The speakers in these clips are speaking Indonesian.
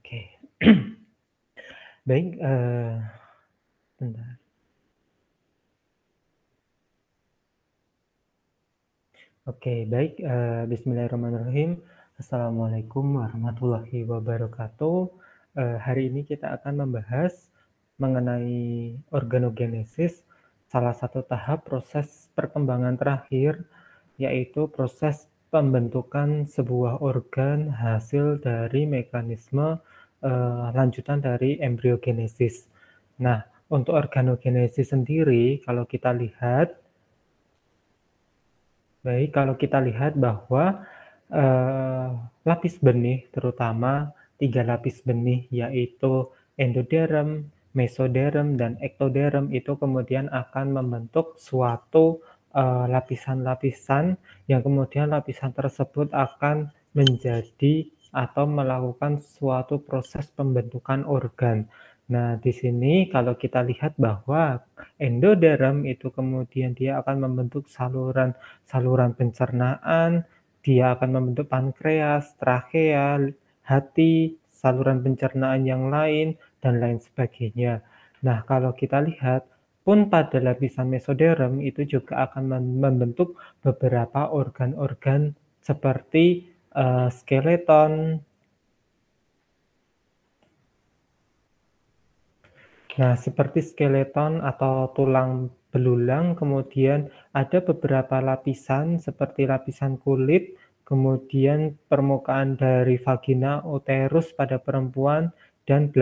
Oke. Baik, bentar. Oke, baik, bismillahirrahmanirrahim. Assalamualaikum warahmatullahi wabarakatuh. Hari ini kita akan membahas mengenai organogenesis, salah satu tahap proses perkembangan terakhir, yaitu proses pembentukan sebuah organ hasil dari mekanisme, lanjutan dari embriogenesis. Nah, untuk organogenesis sendiri kalau kita lihat kalau kita lihat bahwa, eee, lapis benih terutama 3 lapis benih yaitu endoderm, mesoderm, dan ektoderm itu kemudian akan membentuk suatu, lapisan-lapisan yang kemudian lapisan tersebut akan menjadi atau melakukan suatu proses pembentukan organ. Nah, di sini kalau kita lihat bahwa endoderm itu kemudian dia akan membentuk saluran pencernaan, dia akan membentuk pankreas, trakea, hati, saluran pencernaan yang lain, dan lain sebagainya. Nah, kalau kita lihat pun pada lapisan mesoderm itu juga akan membentuk beberapa organ-organ seperti, skeleton. Nah, seperti skeleton atau tulang belulang, kemudian ada beberapa lapisan seperti lapisan kulit, kemudian permukaan dari vagina, uterus pada perempuan, dan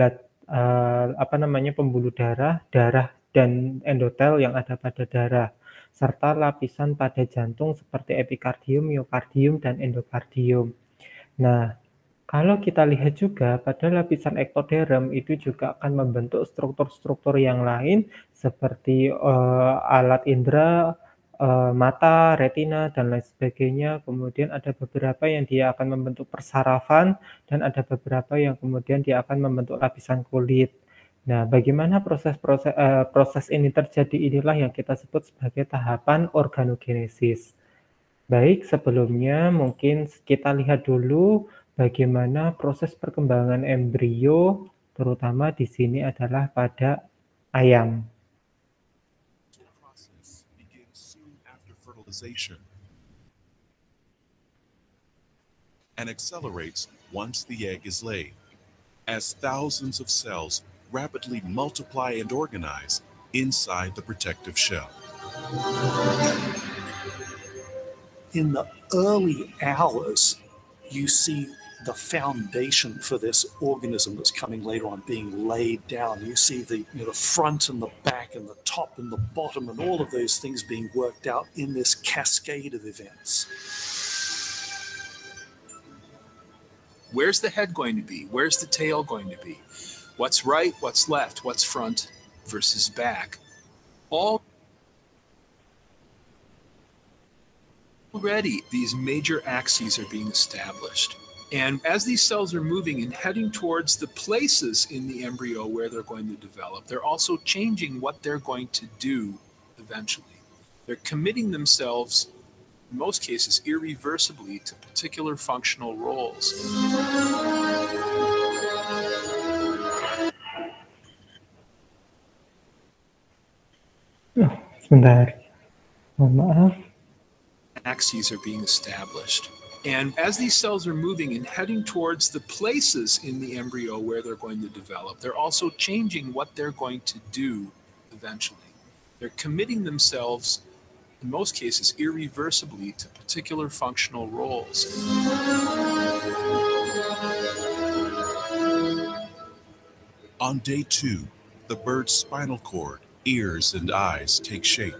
pembuluh darah, darah dan endotel yang ada pada darah, serta lapisan pada jantung seperti epikardium, miokardium, dan endokardium. Nah, kalau kita lihat juga pada lapisan ektoderm itu juga akan membentuk struktur-struktur yang lain seperti, alat indera, mata, retina, dan lain sebagainya. Kemudian ada beberapa yang dia akan membentuk persarafan dan ada beberapa yang kemudian dia akan membentuk lapisan kulit. Nah, bagaimana proses ini terjadi inilah yang kita sebut sebagai tahapan organogenesis. Baik, sebelumnya mungkin kita lihat dulu bagaimana proses perkembangan embrio, terutama di sini adalah pada ayam. Process begins soon after fertilization and accelerates once the egg is laid, as thousands of cells rapidly multiply and organize inside the protective shell. In the early hours, you see the foundation for this organism that's coming later on being laid down. You see the front and the back and the top and the bottom and all of those things being worked out in this cascade of events. Where's the head going to be? Where's the tail going to be? What's right, what's left, what's front versus back? Already, these major axes are being established. And as these cells are moving and heading towards the places in the embryo where they're going to develop, they're also changing what they're going to do eventually. They're committing themselves, in most cases, irreversibly to particular functional roles. Sebentar, mohon maaf. Axes are being established. And as these cells are moving and heading towards the places in the embryo where they're going to develop, they're also changing what they're going to do eventually. They're committing themselves, in most cases, irreversibly to particular functional roles. On day 2, the bird's spinal cord, ears, and eyes take shape.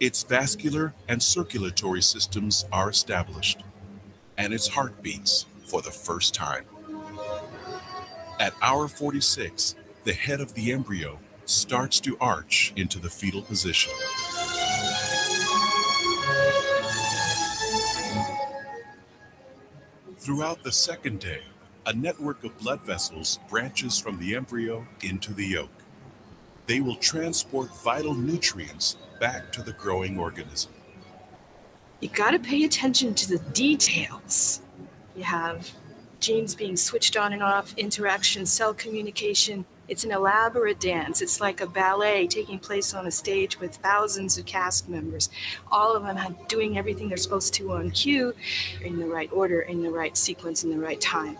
Its vascular and circulatory systems are established, and its heart beats for the first time. At hour 46, the head of the embryo starts to arch into the fetal position. Throughout the second day, a network of blood vessels branches from the embryo into the yolk. They will transport vital nutrients back to the growing organism. You gotta pay attention to the details. You have genes being switched on and off, interaction, cell communication. It's an elaborate dance. It's like a ballet taking place on a stage with thousands of cast members, all of them doing everything they're supposed to on cue, in the right order, in the right sequence, in the right time.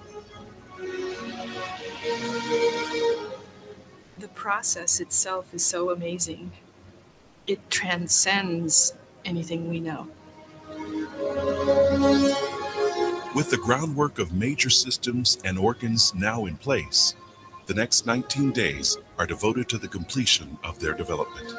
The process itself is so amazing. It transcends anything we know. With the groundwork of major systems and organs now in place, the next 19 days are devoted to the completion of their development.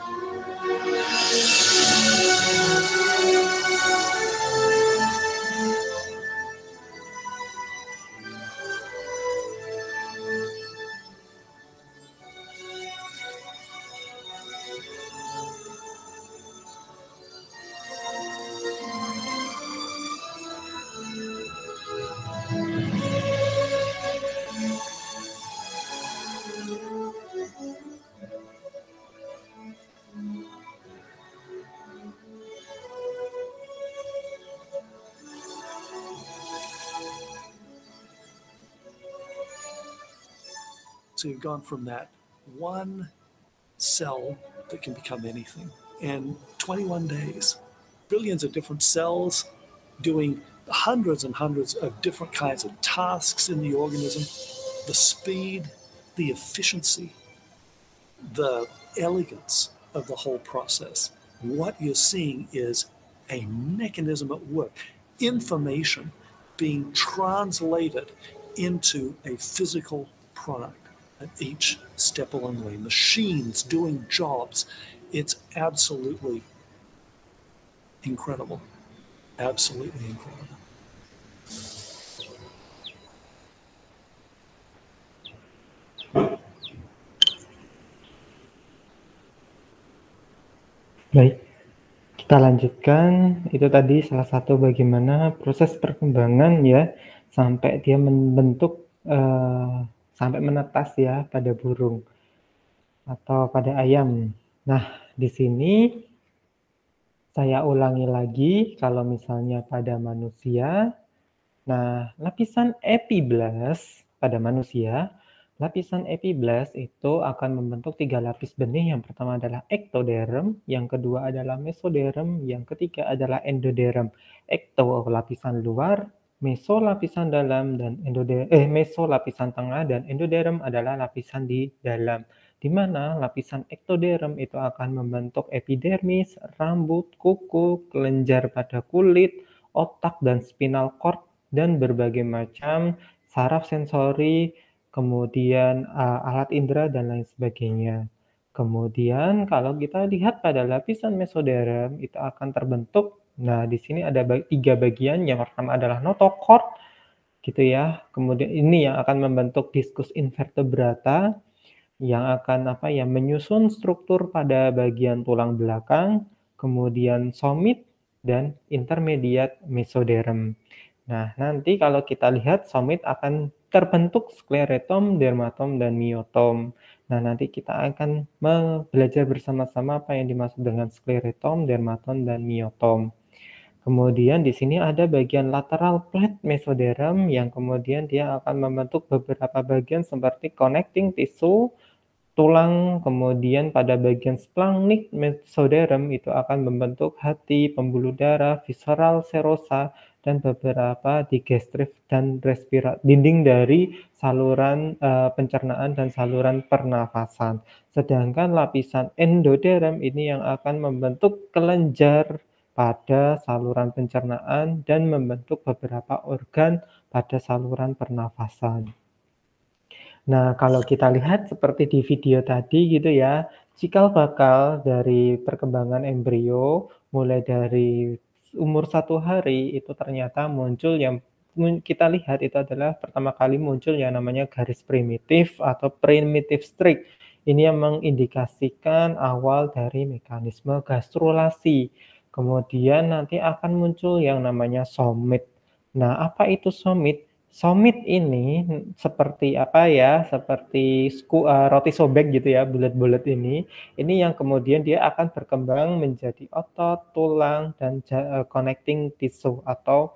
So you've gone from that one cell that can become anything in 21 days, billions of different cells doing hundreds and hundreds of different kinds of tasks in the organism, the speed, the efficiency, the elegance of the whole process. What you're seeing is a mechanism at work, information being translated into a physical product at each step along the way, machines doing jobs. It's absolutely incredible. Absolutely incredible. Baik, kita lanjutkan. Itu tadi salah satu bagaimana proses perkembangan ya, sampai dia membentuk sampai menetas ya pada burung atau pada ayam. Nah, di sini saya ulangi lagi kalau misalnya pada manusia. Nah, lapisan epiblast pada manusia, lapisan epiblast itu akan membentuk 3 lapis benih. Yang pertama adalah ektoderm, yang kedua adalah mesoderm, yang ketiga adalah endoderm. Ekto lapisan luar, meso lapisan dalam, dan meso lapisan tengah, dan endoderm adalah lapisan di dalam. Di mana lapisan ektoderm itu akan membentuk epidermis, rambut, kuku, kelenjar pada kulit, otak dan spinal cord, dan berbagai macam saraf sensori, kemudian alat indera dan lain sebagainya. Kemudian kalau kita lihat pada lapisan mesoderm itu akan terbentuk. Nah, di sini ada 3 bagian. Yang pertama adalah notochord, gitu ya. Kemudian ini yang akan membentuk diskus invertebrata, yang akan menyusun struktur pada bagian tulang belakang, kemudian somit dan intermediate mesoderm. Nah, nanti kalau kita lihat somit akan terbentuk sklerotom, dermatom, dan miotom. Nah, nanti kita akan belajar bersama-sama apa yang dimaksud dengan sklerotom, dermatom, dan miotom. Kemudian di sini ada bagian lateral plate mesoderm yang kemudian dia akan membentuk beberapa bagian seperti connecting tissue, tulang, kemudian pada bagian splanchnic mesoderm itu akan membentuk hati, pembuluh darah, visceral serosa, dan beberapa digestif dan dinding dari saluran pencernaan dan saluran pernafasan. Sedangkan lapisan endoderm ini yang akan membentuk kelenjar pada saluran pencernaan dan membentuk beberapa organ pada saluran pernafasan. Nah, kalau kita lihat seperti di video tadi gitu ya, cikal bakal dari perkembangan embrio mulai dari umur 1 hari itu ternyata muncul yang kita lihat itu adalah pertama kali muncul yang namanya garis primitif atau primitive streak. Ini yang mengindikasikan awal dari mekanisme gastrulasi. Kemudian nanti akan muncul yang namanya somit. Nah, apa itu somit? Somit ini seperti seperti roti sobek gitu ya, bulat-bulat ini yang kemudian dia akan berkembang menjadi otot, tulang, dan connecting tissue atau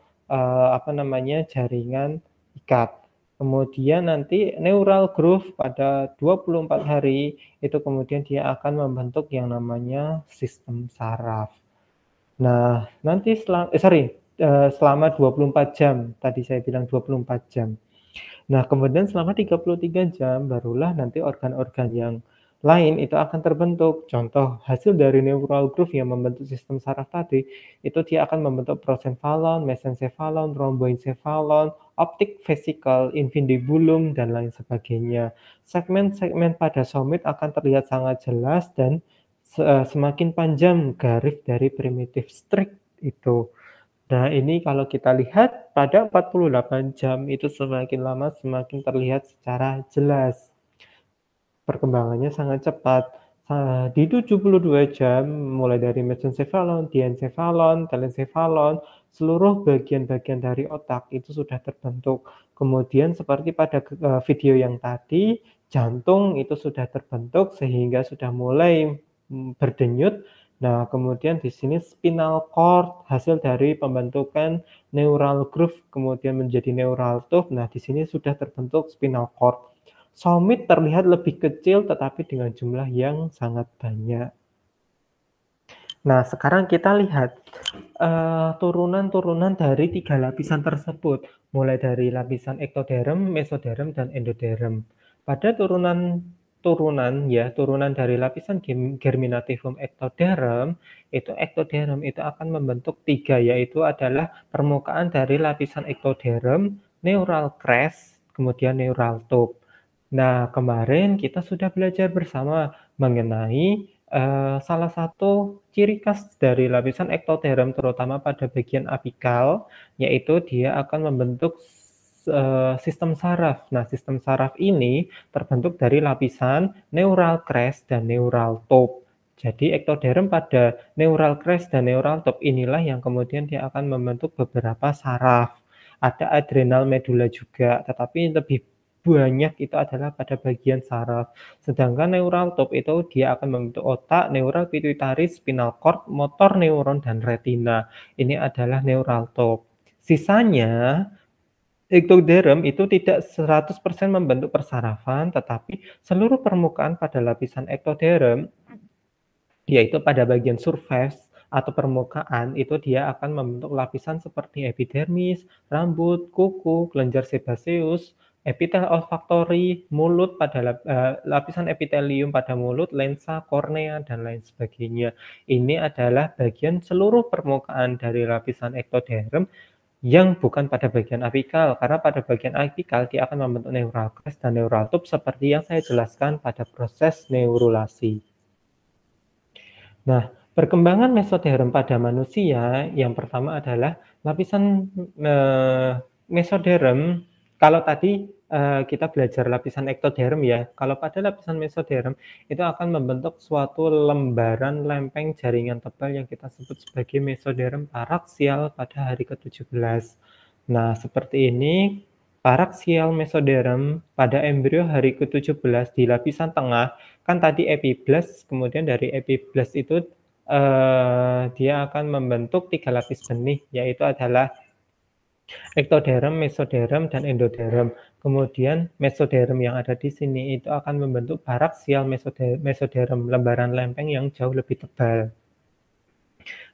jaringan ikat. Kemudian nanti neural groove pada 24 hari itu kemudian dia akan membentuk yang namanya sistem saraf. Nah, nanti selama 24 jam, tadi saya bilang 24 jam. Nah, kemudian selama 33 jam barulah nanti organ-organ yang lain itu akan terbentuk. Contoh, hasil dari neural groove yang membentuk sistem saraf tadi, itu dia akan membentuk prosencephalon, mesencephalon, rhomboencephalon, optic vesicle, infundibulum, dan lain sebagainya. Segmen-segmen pada somit akan terlihat sangat jelas dan semakin panjang garis dari primitive strip itu. Nah, ini kalau kita lihat pada 48 jam itu semakin lama semakin terlihat secara jelas. Perkembangannya sangat cepat. Di 72 jam, mulai dari mesencephalon, diencephalon, telencephalon, seluruh bagian-bagian dari otak itu sudah terbentuk. Kemudian seperti pada video yang tadi, jantung itu sudah terbentuk sehingga sudah mulai berdenyut. Nah, kemudian di sini spinal cord, hasil dari pembentukan neural groove kemudian menjadi neural tube. Nah, di sini sudah terbentuk spinal cord. Somit terlihat lebih kecil tetapi dengan jumlah yang sangat banyak. Nah, sekarang kita lihat turunan-turunan dari 3 lapisan tersebut, mulai dari lapisan ektoderm, mesoderm, dan endoderm. Pada turunan dari lapisan germinativum ektoderm itu akan membentuk 3, yaitu adalah permukaan dari lapisan ektoderm, neural crest, kemudian neural tube. Nah, kemarin kita sudah belajar bersama mengenai salah satu ciri khas dari lapisan ektoderm terutama pada bagian apikal, yaitu dia akan membentuk sistem saraf. Nah, sistem saraf ini terbentuk dari lapisan neural crest dan neural tube. Jadi ektoderm pada neural crest dan neural tube inilah yang kemudian dia akan membentuk beberapa saraf. Ada adrenal medula juga, tetapi lebih banyak itu adalah pada bagian saraf. Sedangkan neural tube itu dia akan membentuk otak, neural pituitaris, spinal cord, motor neuron, dan retina. Ini adalah neural tube. Sisanya, ektoderm itu tidak 100% membentuk persarafan, tetapi seluruh permukaan pada lapisan ektoderm, yaitu pada bagian surface atau permukaan, itu dia akan membentuk lapisan seperti epidermis, rambut, kuku, kelenjar sebaceus, epitel olfaktori, mulut pada lapisan epitelium pada mulut, lensa, kornea, dan lain sebagainya. Ini adalah bagian seluruh permukaan dari lapisan ektoderm yang bukan pada bagian apikal, karena pada bagian apikal dia akan membentuk neural crest dan neural tube seperti yang saya jelaskan pada proses neurulasi. Nah, perkembangan mesoderm pada manusia yang pertama adalah lapisan mesoderm. Kalau tadi kita belajar lapisan ektoderm ya, kalau pada lapisan mesoderm itu akan membentuk suatu lembaran lempeng jaringan tebal yang kita sebut sebagai mesoderm paraksial pada hari ke-17. Nah, seperti ini paraksial mesoderm pada embrio hari ke-17 di lapisan tengah, kan tadi epiblast, kemudian dari epiblast itu dia akan membentuk 3 lapis benih, yaitu adalah ektoderm, mesoderm, dan endoderm. Kemudian mesoderm yang ada di sini itu akan membentuk paraksial mesoderm, lembaran lempeng yang jauh lebih tebal.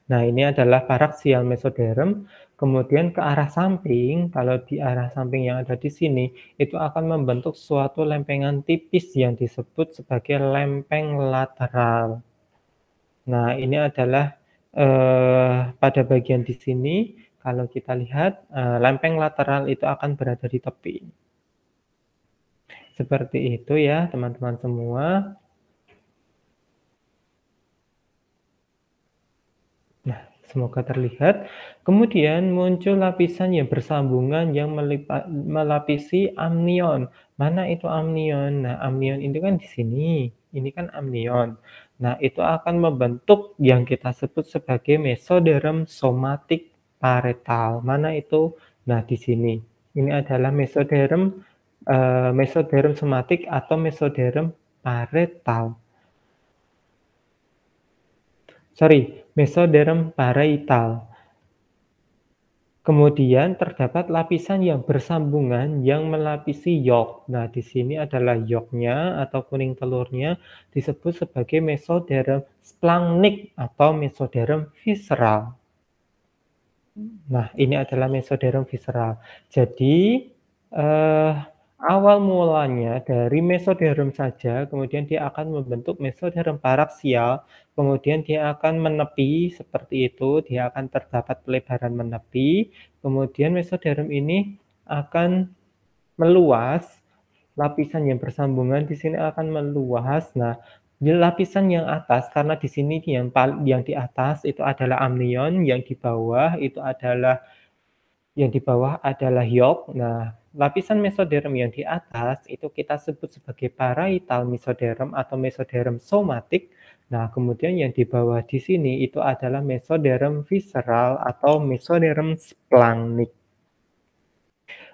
Nah, ini adalah paraksial mesoderm. Kemudian ke arah samping, kalau di arah samping yang ada di sini, itu akan membentuk suatu lempengan tipis yang disebut sebagai lempeng lateral. Nah, ini adalah pada bagian di sini, kalau kita lihat, lempeng lateral itu akan berada di tepi. Seperti itu ya, teman-teman semua. Nah, semoga terlihat. Kemudian muncul lapisan yang bersambungan yang melapisi amnion. Mana itu amnion? Nah, amnion itu kan di sini. Ini kan amnion. Nah, itu akan membentuk yang kita sebut sebagai mesoderm somatik paretal. Mana itu? Nah, di sini. Ini adalah mesoderm somatik atau mesoderm paretal. Mesoderm parietal. Kemudian terdapat lapisan yang bersambungan yang melapisi yolk. Nah, di sini adalah yolknya atau kuning telurnya disebut sebagai mesoderm splagnic atau mesoderm visceral. Nah, ini adalah mesoderm visceral. Jadi, awal mulanya dari mesoderm saja, kemudian dia akan membentuk mesoderm paraksial, kemudian dia akan menepi seperti itu, dia akan terdapat pelebaran menepi, kemudian mesoderm ini akan meluas, lapisan yang bersambungan di sini akan meluas. Nah, di lapisan yang atas, karena di sini yang di atas itu adalah amnion, yang di bawah adalah yolk. Nah, lapisan mesoderm yang di atas itu kita sebut sebagai parietal mesoderm atau mesoderm somatik. Nah, kemudian yang di bawah di sini itu adalah mesoderm visceral atau mesoderm splagnic.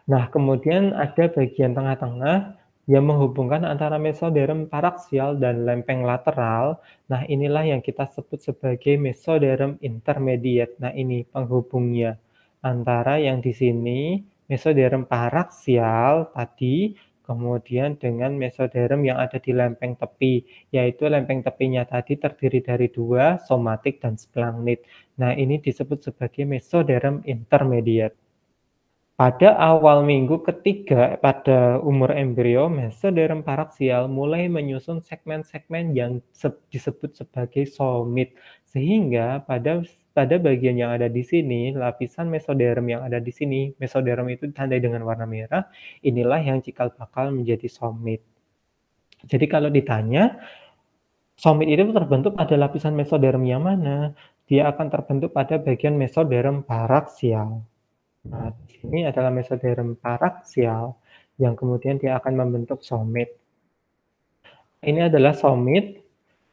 Nah, kemudian ada bagian tengah-tengah yang menghubungkan antara mesoderm paraksial dan lempeng lateral. Nah, inilah yang kita sebut sebagai mesoderm intermediate. Nah, ini penghubungnya antara yang di sini mesoderm paraksial tadi, kemudian dengan mesoderm yang ada di lempeng tepi, yaitu lempeng tepinya tadi terdiri dari dua, somatik dan splagnic. Nah, ini disebut sebagai mesoderm intermediate. Pada awal minggu ketiga pada umur embrio, mesoderm paraksial mulai menyusun segmen-segmen yang disebut sebagai somit. Sehingga pada bagian yang ada di sini, lapisan mesoderm yang ada di sini, mesoderm itu ditandai dengan warna merah, inilah yang cikal bakal menjadi somit. Jadi kalau ditanya, somit itu terbentuk pada lapisan mesoderm yang mana? Dia akan terbentuk pada bagian mesoderm paraksial. Nah, di sini adalah mesoderm paraksial yang kemudian dia akan membentuk somit. Ini adalah somit.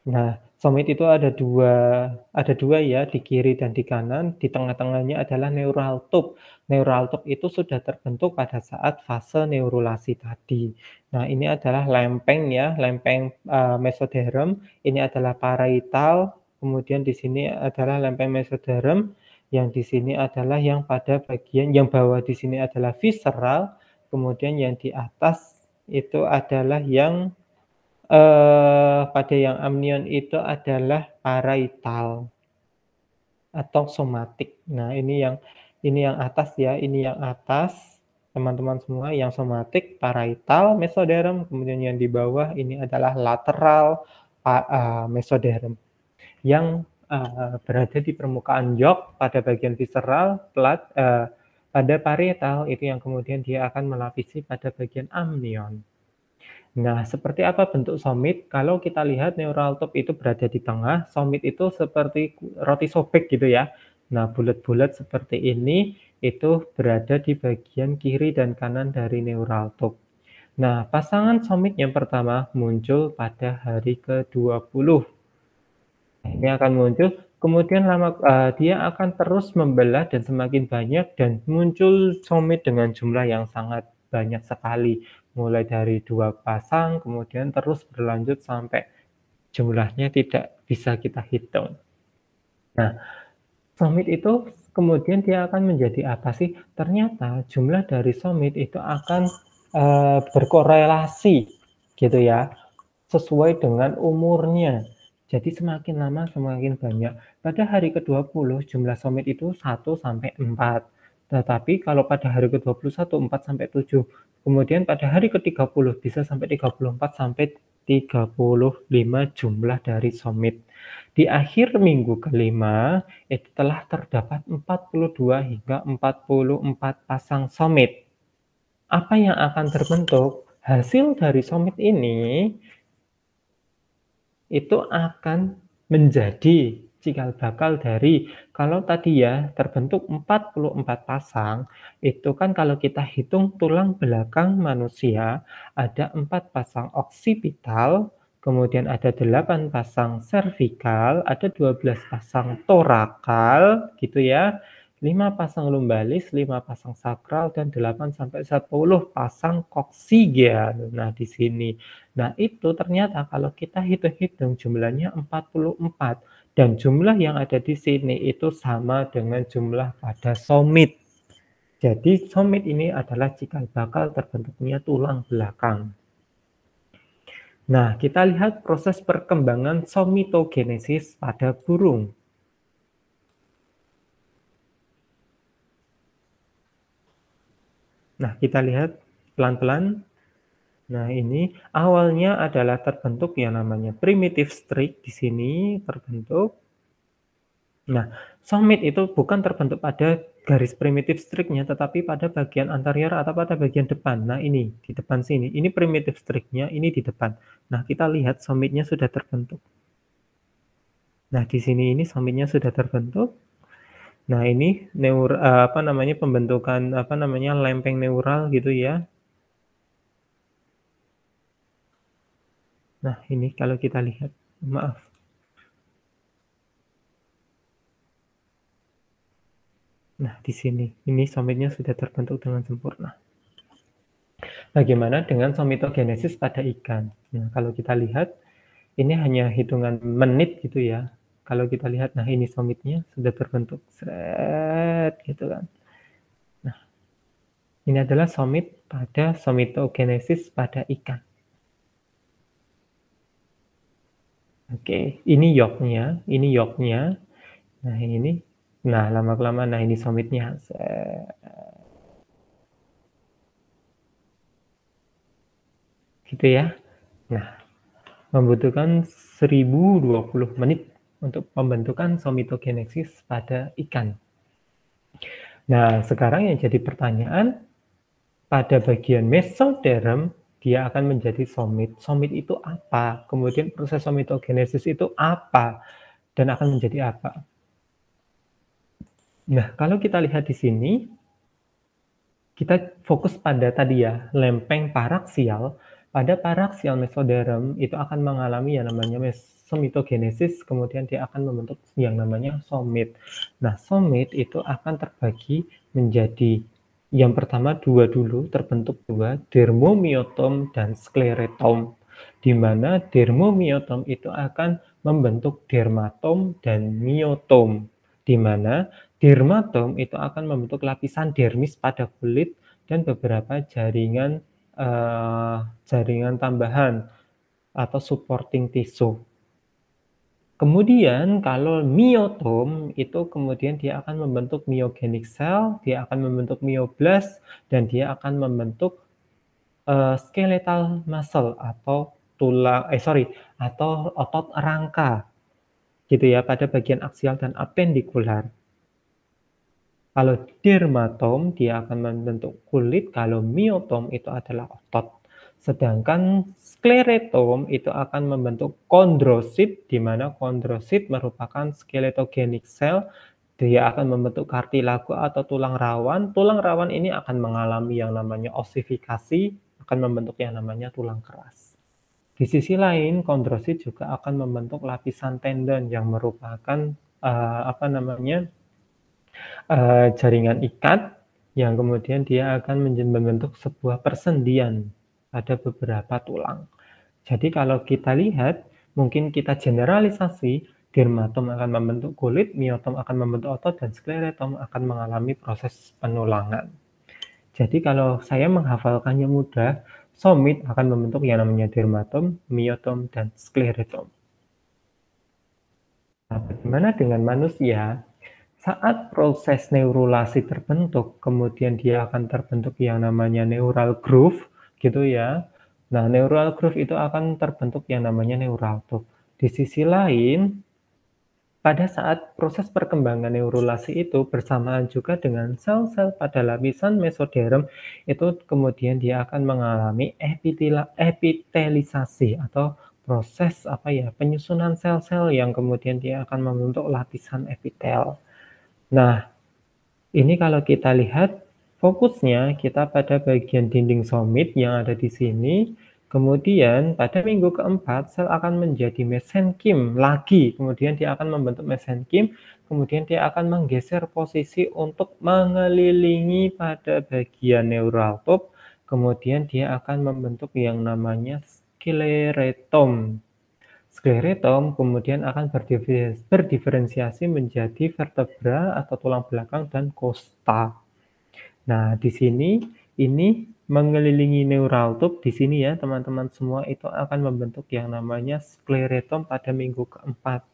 Nah, somit itu ada dua ya, di kiri dan di kanan. Di tengah-tengahnya adalah neural tube. Neural tube itu sudah terbentuk pada saat fase neurulasi tadi. Nah, ini adalah lempeng ya, lempeng mesoderm. Ini adalah parietal. Kemudian di sini adalah lempeng mesoderm. Yang di sini adalah yang pada bagian yang bawah di sini adalah visceral, kemudian yang di atas itu adalah yang pada yang amnion itu adalah parietal atau somatik. Nah, ini yang atas ya, ini yang atas teman-teman semua, yang somatik parietal mesoderm, kemudian yang di bawah ini adalah lateral mesoderm yang berada di permukaan yolk pada bagian visceral, pada parietal itu yang kemudian dia akan melapisi pada bagian amnion. Nah, seperti apa bentuk somit? Kalau kita lihat neural tube itu berada di tengah, somit itu seperti roti sobek gitu ya. Nah, bulat-bulat seperti ini itu berada di bagian kiri dan kanan dari neural tube. Nah, pasangan somit yang pertama muncul pada hari ke-20. Ini akan muncul, kemudian dia akan terus membelah dan semakin banyak dan muncul somit dengan jumlah yang sangat banyak sekali. Mulai dari 2 pasang, kemudian terus berlanjut sampai jumlahnya tidak bisa kita hitung. Nah, somit itu kemudian dia akan menjadi apa sih? Ternyata jumlah dari somit itu akan berkorelasi gitu ya, sesuai dengan umurnya. Jadi semakin lama semakin banyak. Pada hari ke-20 jumlah somit itu 1 sampai 4. Tetapi kalau pada hari ke-21 4 sampai 7. Kemudian pada hari ke-30 bisa sampai 34 sampai 35 jumlah dari somit. Di akhir minggu kelima itu telah terdapat 42 hingga 44 pasang somit. Apa yang akan terbentuk? Hasil dari somit ini itu akan menjadi cikal bakal dari, kalau tadi ya terbentuk 44 pasang, itu kan kalau kita hitung tulang belakang manusia ada 4 pasang oksipital, kemudian ada 8 pasang servikal, ada 12 pasang torakal gitu ya. 5 pasang lumbalis, 5 pasang sakral, dan 8 sampai 10 pasang koksigeal. Nah, di sini. Nah, itu ternyata kalau kita hitung-hitung jumlahnya 44 dan jumlah yang ada di sini itu sama dengan jumlah pada somit. Jadi somit ini adalah cikal bakal terbentuknya tulang belakang. Nah, kita lihat proses perkembangan somitogenesis pada burung. Nah, kita lihat pelan-pelan. Nah, ini awalnya adalah terbentuk yang namanya primitive streak di sini terbentuk. Nah, somit itu bukan terbentuk pada garis primitive streak-nya, tetapi pada bagian anterior atau pada bagian depan. Nah, ini di depan sini. Ini primitive streak-nya, ini di depan. Nah, kita lihat somitnya sudah terbentuk. Nah, di sini ini somitnya sudah terbentuk. Nah, ini pembentukan lempeng neural gitu ya. Nah, ini kalau kita lihat, maaf. Nah, di sini ini somitnya sudah terbentuk dengan sempurna. Bagaimana dengan somitogenesis pada ikan? Nah, kalau kita lihat ini hanya hitungan menit gitu ya. Kalau kita lihat, nah ini somitnya sudah terbentuk, seret gitu kan. Nah, ini adalah somit pada somitogenesis pada ikan. Oke, ini yolknya, ini yolknya. Nah ini, nah lama-kelamaan, nah ini somitnya. Gitu ya. Nah, membutuhkan 1020 menit untuk pembentukan somitogenesis pada ikan. Nah, sekarang yang jadi pertanyaan, pada bagian mesoderm, dia akan menjadi somit. Somit itu apa? Kemudian proses somitogenesis itu apa? Dan akan menjadi apa? Nah, kalau kita lihat di sini, kita fokus pada tadi ya, lempeng paraksial. Pada paraksial mesoderm itu akan mengalami yang namanya somitogenesis, kemudian dia akan membentuk yang namanya somit. Nah, somit itu akan terbagi menjadi yang pertama dua dulu, terbentuk dua, dermomyotom dan skleretom. Di mana dermomyotom itu akan membentuk dermatom dan myotom. Di mana dermatom itu akan membentuk lapisan dermis pada kulit dan beberapa jaringan tambahan atau supporting tissue. Kemudian kalau myotom itu kemudian dia akan membentuk myogenic cell, dia akan membentuk myoblast, dan dia akan membentuk skeletal muscle atau otot rangka gitu ya pada bagian aksial dan apendikular. Kalau dermatom dia akan membentuk kulit, kalau myotom itu adalah otot. Sedangkan skleretom itu akan membentuk kondrosit, di mana kondrosit merupakan skeletogenic cell. Dia akan membentuk kartilago atau tulang rawan. Tulang rawan ini akan mengalami yang namanya osifikasi, akan membentuk yang namanya tulang keras. Di sisi lain, kondrosit juga akan membentuk lapisan tendon yang merupakan jaringan ikat yang kemudian dia akan membentuk sebuah persendian pada beberapa tulang. Jadi kalau kita lihat, mungkin kita generalisasi, dermatom akan membentuk kulit, myotom akan membentuk otot, dan skleretom akan mengalami proses penulangan. Jadi kalau saya menghafalkannya mudah, somit akan membentuk yang namanya dermatom, myotom, dan skleretom. Nah, bagaimana dengan manusia? Saat proses neurulasi terbentuk, kemudian dia akan terbentuk yang namanya neural groove, gitu ya. Nah, neural groove itu akan terbentuk yang namanya neural tube. Di sisi lain, pada saat proses perkembangan neurulasi itu bersamaan juga dengan sel-sel pada lapisan mesoderm, itu kemudian dia akan mengalami epitelisasi atau proses penyusunan sel-sel yang kemudian dia akan membentuk lapisan epitel. Nah, ini kalau kita lihat fokusnya kita pada bagian dinding somit yang ada di sini. Kemudian pada minggu keempat sel akan menjadi mesenkim lagi. Kemudian dia akan membentuk mesenkim. Kemudian dia akan menggeser posisi untuk mengelilingi pada bagian neural tube. Kemudian dia akan membentuk yang namanya skleretom. Skleretom kemudian akan berdiferensiasi menjadi vertebra atau tulang belakang dan kosta. Nah, di sini ini mengelilingi neural tube di sini ya, teman-teman semua, itu akan membentuk yang namanya sklerotom pada minggu keempat.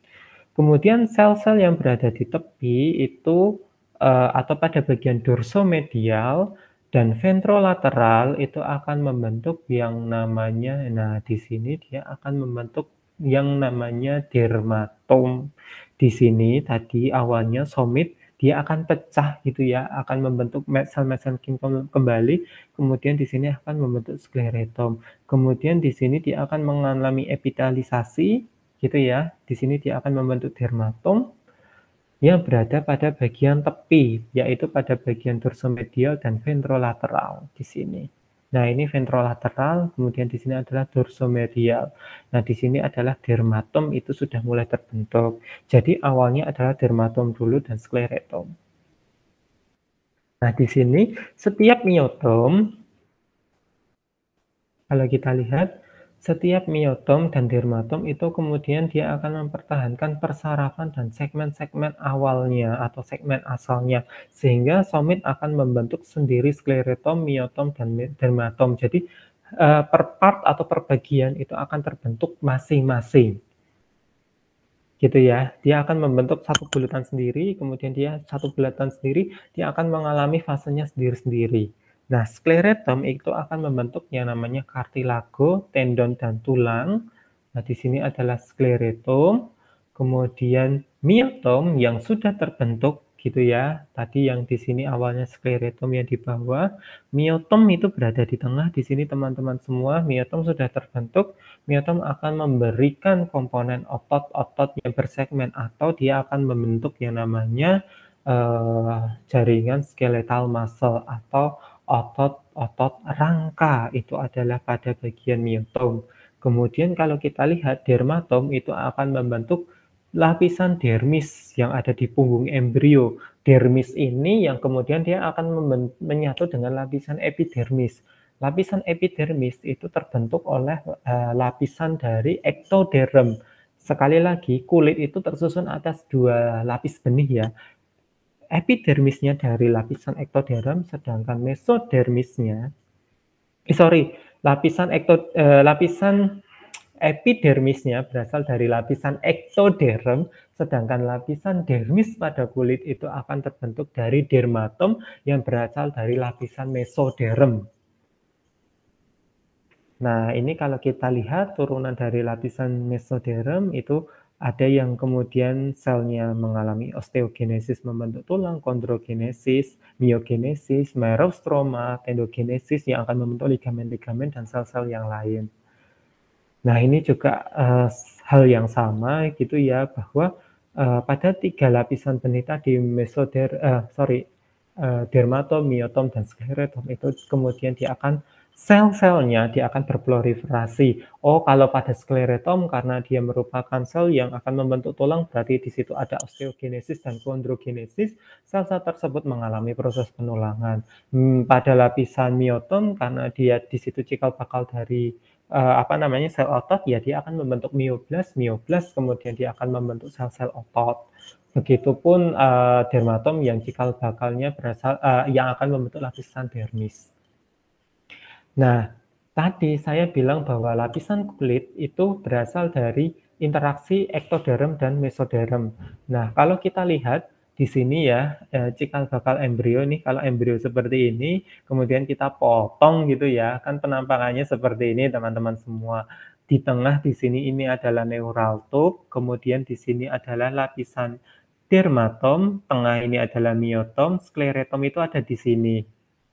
Kemudian sel-sel yang berada di tepi itu atau pada bagian dorsomedial dan ventrolateral itu akan membentuk yang namanya, nah di sini dia akan membentuk yang namanya dermatom. Di sini tadi awalnya somit, dia akan pecah gitu ya, akan membentuk sel-mesenkim kembali, kemudian di sini akan membentuk sklerotom. Kemudian di sini dia akan mengalami epitelisasi gitu ya. Di sini dia akan membentuk dermatom yang berada pada bagian tepi, yaitu pada bagian dorsomedial dan ventrolateral di sini. Nah, ini ventrolateral, kemudian di sini adalah dorsomedial. Nah, di sini adalah dermatom itu sudah mulai terbentuk. Jadi awalnya adalah dermatom dulu dan sklerotom. Nah, di sini setiap miotom, kalau kita lihat, setiap miotom dan dermatom itu kemudian dia akan mempertahankan persarafan dan segmen-segmen awalnya atau segmen asalnya, sehingga somit akan membentuk sendiri sklerotom, miotom, dan dermatom. Jadi per part atau per bagian itu akan terbentuk masing-masing. Gitu ya, dia akan membentuk satu bulatan sendiri, kemudian dia satu bulatan sendiri, dia akan mengalami fasenya sendiri-sendiri. Nah, sklerotom itu akan membentuk yang namanya kartilago, tendon, dan tulang. Nah, di sini adalah sklerotom. Kemudian miotom yang sudah terbentuk gitu ya. Tadi yang di sini awalnya sklerotom yang di bawah, miotom itu berada di tengah. Di sini teman-teman semua, miotom sudah terbentuk. Miotom akan memberikan komponen otot-otot yang bersegmen atau dia akan membentuk yang namanya jaringan skeletal muscle atau otot-otot rangka, itu adalah pada bagian miotom. Kemudian kalau kita lihat dermatom itu akan membentuk lapisan dermis yang ada di punggung embrio. Dermis ini yang kemudian dia akan menyatu dengan lapisan epidermis. Lapisan epidermis itu terbentuk oleh lapisan dari ektoderm. Sekali lagi, kulit itu tersusun atas dua lapis benih ya. Epidermisnya dari lapisan ektoderm, sedangkan mesodermisnya, lapisan epidermisnya berasal dari lapisan ektoderm, sedangkan lapisan dermis pada kulit itu akan terbentuk dari dermatom yang berasal dari lapisan mesoderm. Nah, ini kalau kita lihat turunan dari lapisan mesoderm itu ada yang kemudian selnya mengalami osteogenesis membentuk tulang, kondrogenesis, myogenesis, merostroma, tendogenesis yang akan membentuk ligamen-ligamen dan sel-sel yang lain. Nah, ini juga hal yang sama gitu ya, bahwa pada 3 lapisan benih tadi dermatom, miotom, dan sklerotom itu kemudian dia akan sel-selnya dia akan berproliferasi. Oh, kalau pada sklerotom karena dia merupakan sel yang akan membentuk tulang, berarti di situ ada osteogenesis dan kondrogenesis, sel-sel tersebut mengalami proses penulangan. Pada lapisan miotom karena dia di situ cikal bakal dari sel otot, ya dia akan membentuk mioblas, kemudian dia akan membentuk sel-sel otot. Begitupun dermatom yang cikal bakalnya berasal yang akan membentuk lapisan dermis. Nah, tadi saya bilang bahwa lapisan kulit itu berasal dari interaksi ektoderm dan mesoderm. Nah, kalau kita lihat di sini ya, cikal bakal embrio nih, kalau embrio seperti ini, kemudian kita potong gitu ya, kan penampakannya seperti ini teman-teman semua. Di tengah di sini ini adalah neural tube, kemudian di sini adalah lapisan dermatom, tengah ini adalah miotom, sklerotom itu ada di sini.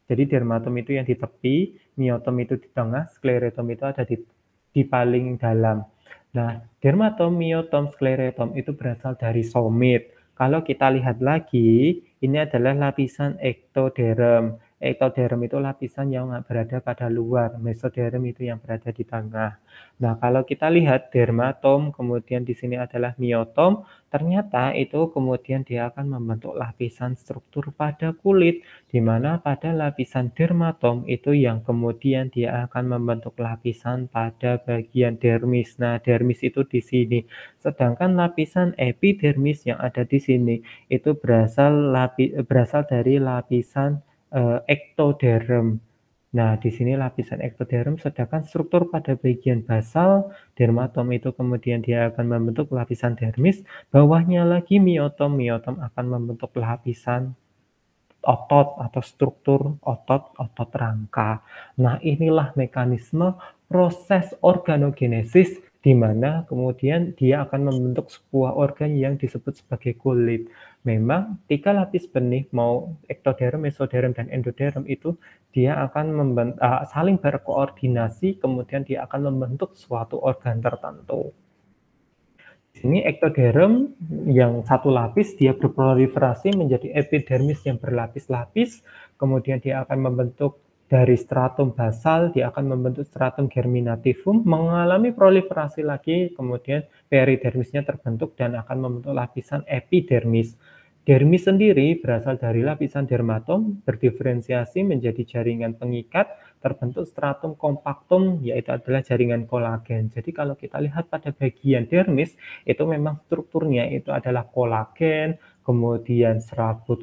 Jadi dermatom itu yang di tepi, miotom itu di tengah, sklerotom itu ada di paling dalam. Nah, dermatom, miotom, sklerotom itu berasal dari somit. Kalau kita lihat lagi, ini adalah lapisan ektoderm. Ektoderm itu lapisan yang berada pada luar, mesoderm itu yang berada di tengah. Nah, kalau kita lihat dermatom, kemudian di sini adalah miotom, ternyata itu kemudian dia akan membentuk lapisan struktur pada kulit, di mana pada lapisan dermatom itu yang kemudian dia akan membentuk lapisan pada bagian dermis. Nah, dermis itu di sini. Sedangkan lapisan epidermis yang ada di sini itu berasal dari lapisan ektoderm. Nah, di sini lapisan ektoderm, sedangkan struktur pada bagian basal dermatom itu kemudian dia akan membentuk lapisan dermis, bawahnya lagi miotom. Miotom akan membentuk lapisan otot atau struktur otot rangka. Nah, inilah mekanisme proses organogenesis di mana kemudian dia akan membentuk sebuah organ yang disebut sebagai kulit. Memang 3 lapis benih, mau ektoderm, mesoderm, dan endoderm itu dia akan saling berkoordinasi, kemudian dia akan membentuk suatu organ tertentu. Di sini ektoderm yang satu lapis dia berproliferasi menjadi epidermis yang berlapis-lapis, kemudian dia akan membentuk dari stratum basal, dia akan membentuk stratum germinativum, mengalami proliferasi lagi, kemudian peridermisnya terbentuk dan akan membentuk lapisan epidermis. Dermis sendiri berasal dari lapisan dermatom, berdiferensiasi menjadi jaringan pengikat, terbentuk stratum compactum, yaitu adalah jaringan kolagen. Jadi kalau kita lihat pada bagian dermis, itu memang strukturnya itu adalah kolagen, kemudian serabut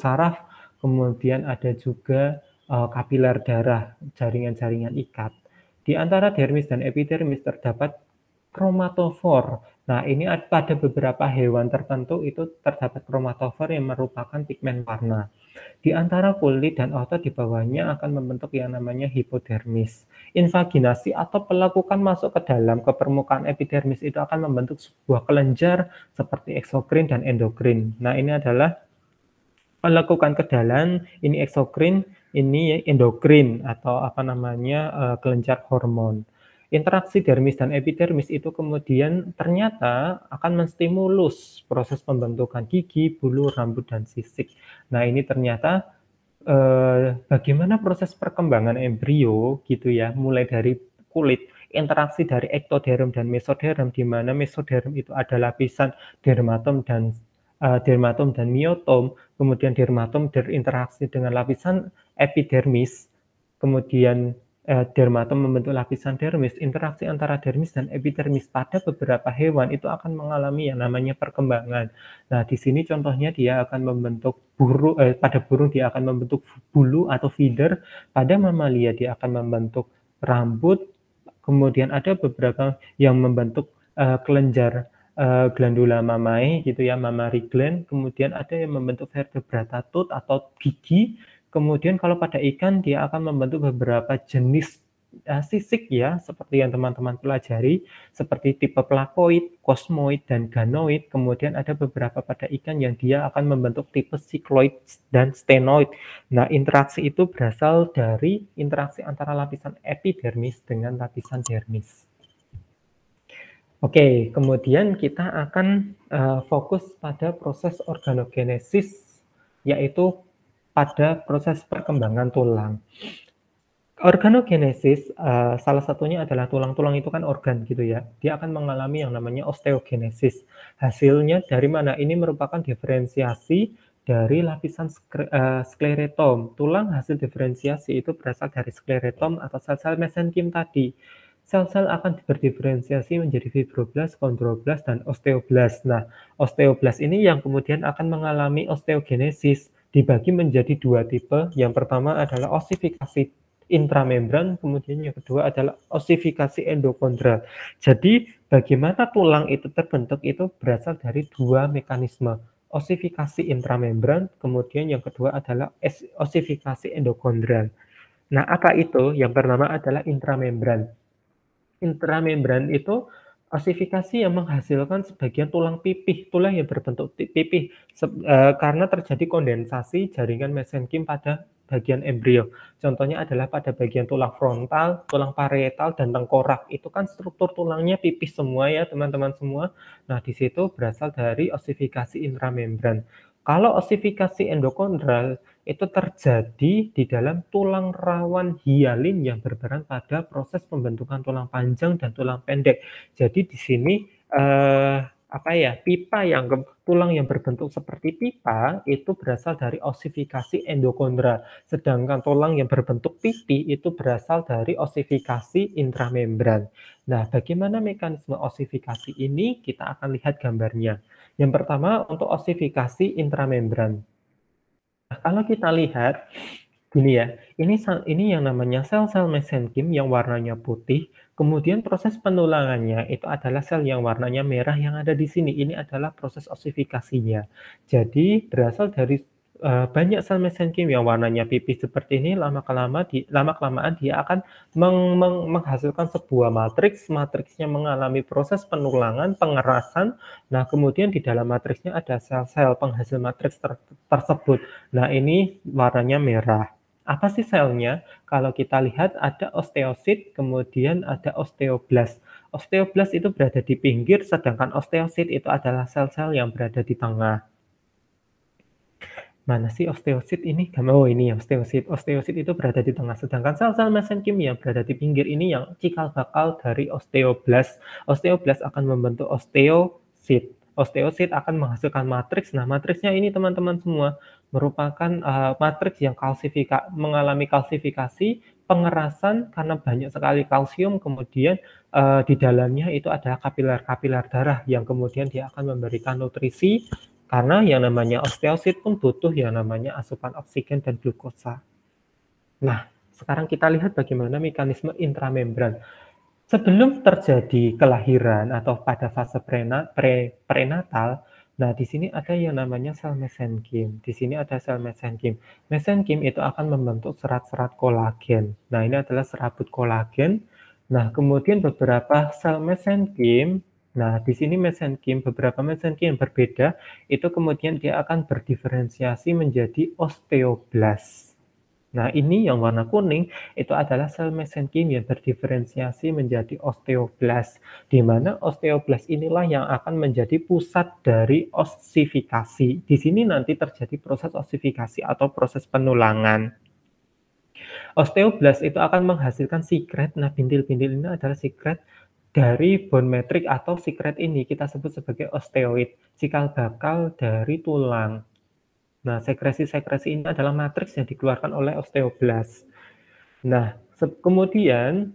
saraf, kemudian ada juga kapiler darah, jaringan-jaringan ikat. Di antara dermis dan epidermis terdapat kromatofor. Nah, ini pada beberapa hewan tertentu itu terdapat kromatofor yang merupakan pigmen warna. Di antara kulit dan otot di bawahnya akan membentuk yang namanya hipodermis. Invaginasi atau pelakukan masuk ke dalam ke permukaan epidermis itu akan membentuk sebuah kelenjar seperti eksokrin dan endokrin. Nah, ini adalah pelakukan ke dalam, ini eksokrin, ini endokrin atau kelenjar hormon. Interaksi dermis dan epidermis itu kemudian ternyata akan menstimulus proses pembentukan gigi, bulu, rambut, dan sisik. Nah, ini ternyata bagaimana proses perkembangan embrio gitu ya, mulai dari kulit, interaksi dari ektoderm dan mesoderm, di mana mesoderm itu ada lapisan dermatom dan miotom, kemudian dermatom berinteraksi dengan lapisan epidermis, kemudian dermatom membentuk lapisan dermis. Interaksi antara dermis dan epidermis pada beberapa hewan itu akan mengalami yang namanya perkembangan. Nah, di sini contohnya dia akan membentuk pada burung dia akan membentuk bulu atau feather, pada mamalia dia akan membentuk rambut, kemudian ada beberapa yang membentuk kelenjar glandula mamae gitu ya, mammary gland, kemudian ada yang membentuk vertebrata tooth atau gigi. Kemudian kalau pada ikan dia akan membentuk beberapa jenis sisik ya, seperti yang teman-teman pelajari, seperti tipe plakoid, kosmoid, dan ganoid. Kemudian ada beberapa pada ikan yang dia akan membentuk tipe sikloid dan stenoid. Nah, interaksi itu berasal dari interaksi antara lapisan epidermis dengan lapisan dermis. Oke, kemudian kita akan fokus pada proses organogenesis, yaitu pada proses perkembangan tulang. Organogenesis salah satunya adalah tulang-tulang itu kan organ gitu ya. Dia akan mengalami yang namanya osteogenesis. Hasilnya dari mana? Ini merupakan diferensiasi dari lapisan sklerotom. Tulang hasil diferensiasi itu berasal dari sklerotom atau sel-sel mesenkim tadi. Sel-sel akan berdiferensiasi menjadi fibroblast, kondroblast, dan osteoblast. Nah, osteoblast ini yang kemudian akan mengalami osteogenesis, dibagi menjadi 2 tipe. Yang pertama adalah osifikasi intramembran, kemudian yang kedua adalah osifikasi endokondral. Jadi, bagaimana tulang itu terbentuk itu berasal dari 2 mekanisme. Osifikasi intramembran, kemudian yang kedua adalah osifikasi endokondral. Nah, apa itu? Yang pertama adalah intramembran. Intramembran itu osifikasi yang menghasilkan sebagian tulang pipih, tulang yang berbentuk pipih, karena terjadi kondensasi jaringan mesenkim pada bagian embrio. Contohnya adalah pada bagian tulang frontal, tulang parietal, dan tengkorak. Itu kan struktur tulangnya pipih semua ya teman-teman semua. Nah, di situ berasal dari osifikasi intramembran. Kalau osifikasi endokondral itu terjadi di dalam tulang rawan hialin yang berperan pada proses pembentukan tulang panjang dan tulang pendek. Jadi di sini tulang yang berbentuk seperti pipa itu berasal dari osifikasi endokondral, sedangkan tulang yang berbentuk pipi itu berasal dari osifikasi intramembran. Nah, bagaimana mekanisme osifikasi ini? Kita akan lihat gambarnya. Yang pertama untuk osifikasi intramembran. Kalau kita lihat gini ya, ini yang namanya sel-sel mesenkim yang warnanya putih, kemudian proses penulangannya itu adalah sel yang warnanya merah yang ada di sini. Ini adalah proses osifikasinya. Jadi berasal dari banyak sel mesenkim yang warnanya pipih seperti ini, lama-kelamaan dia akan menghasilkan sebuah matriks. Matriksnya mengalami proses penulangan, pengerasan. Nah, kemudian di dalam matriksnya ada sel-sel penghasil matriks tersebut. Nah, ini warnanya merah. Apa sih selnya? Kalau kita lihat ada osteosit, kemudian ada osteoblast. Osteoblast itu berada di pinggir, sedangkan osteosit itu adalah sel-sel yang berada di tengah. Mana sih osteosit ini? Oh, ini ya osteosit. Osteosit itu berada di tengah, sedangkan sel-sel mesenkim yang berada di pinggir ini yang cikal bakal dari osteoblast. Osteoblast akan membentuk osteosit. Osteosit akan menghasilkan matriks. Nah, matriksnya ini teman-teman semua merupakan matriks yang mengalami kalsifikasi, pengerasan karena banyak sekali kalsium, kemudian di dalamnya itu ada kapiler-kapiler darah yang kemudian dia akan memberikan nutrisi. Karena yang namanya osteosit pun butuh yang namanya asupan oksigen dan glukosa. Nah, sekarang kita lihat bagaimana mekanisme intramembran. Sebelum terjadi kelahiran atau pada fase prenatal, nah di sini ada yang namanya sel mesenkim. Di sini ada sel mesenkim. Mesenkim itu akan membentuk serat-serat kolagen. Nah, ini adalah serabut kolagen. Nah, kemudian beberapa sel mesenkim, nah di sini beberapa mesenkim yang berbeda, itu kemudian dia akan berdiferensiasi menjadi osteoblast. Nah, ini yang warna kuning itu adalah sel mesenkim yang berdiferensiasi menjadi osteoblast, di mana osteoblast inilah yang akan menjadi pusat dari osifikasi. Di sini nanti terjadi proses osifikasi atau proses penulangan. Osteoblast itu akan menghasilkan sikret. Nah, bintil-bintil ini adalah sikret dari bone matrix atau sikret ini kita sebut sebagai osteoid, cikal bakal dari tulang. Nah, sekresi-sekresi ini adalah matriks yang dikeluarkan oleh osteoblast. Nah, kemudian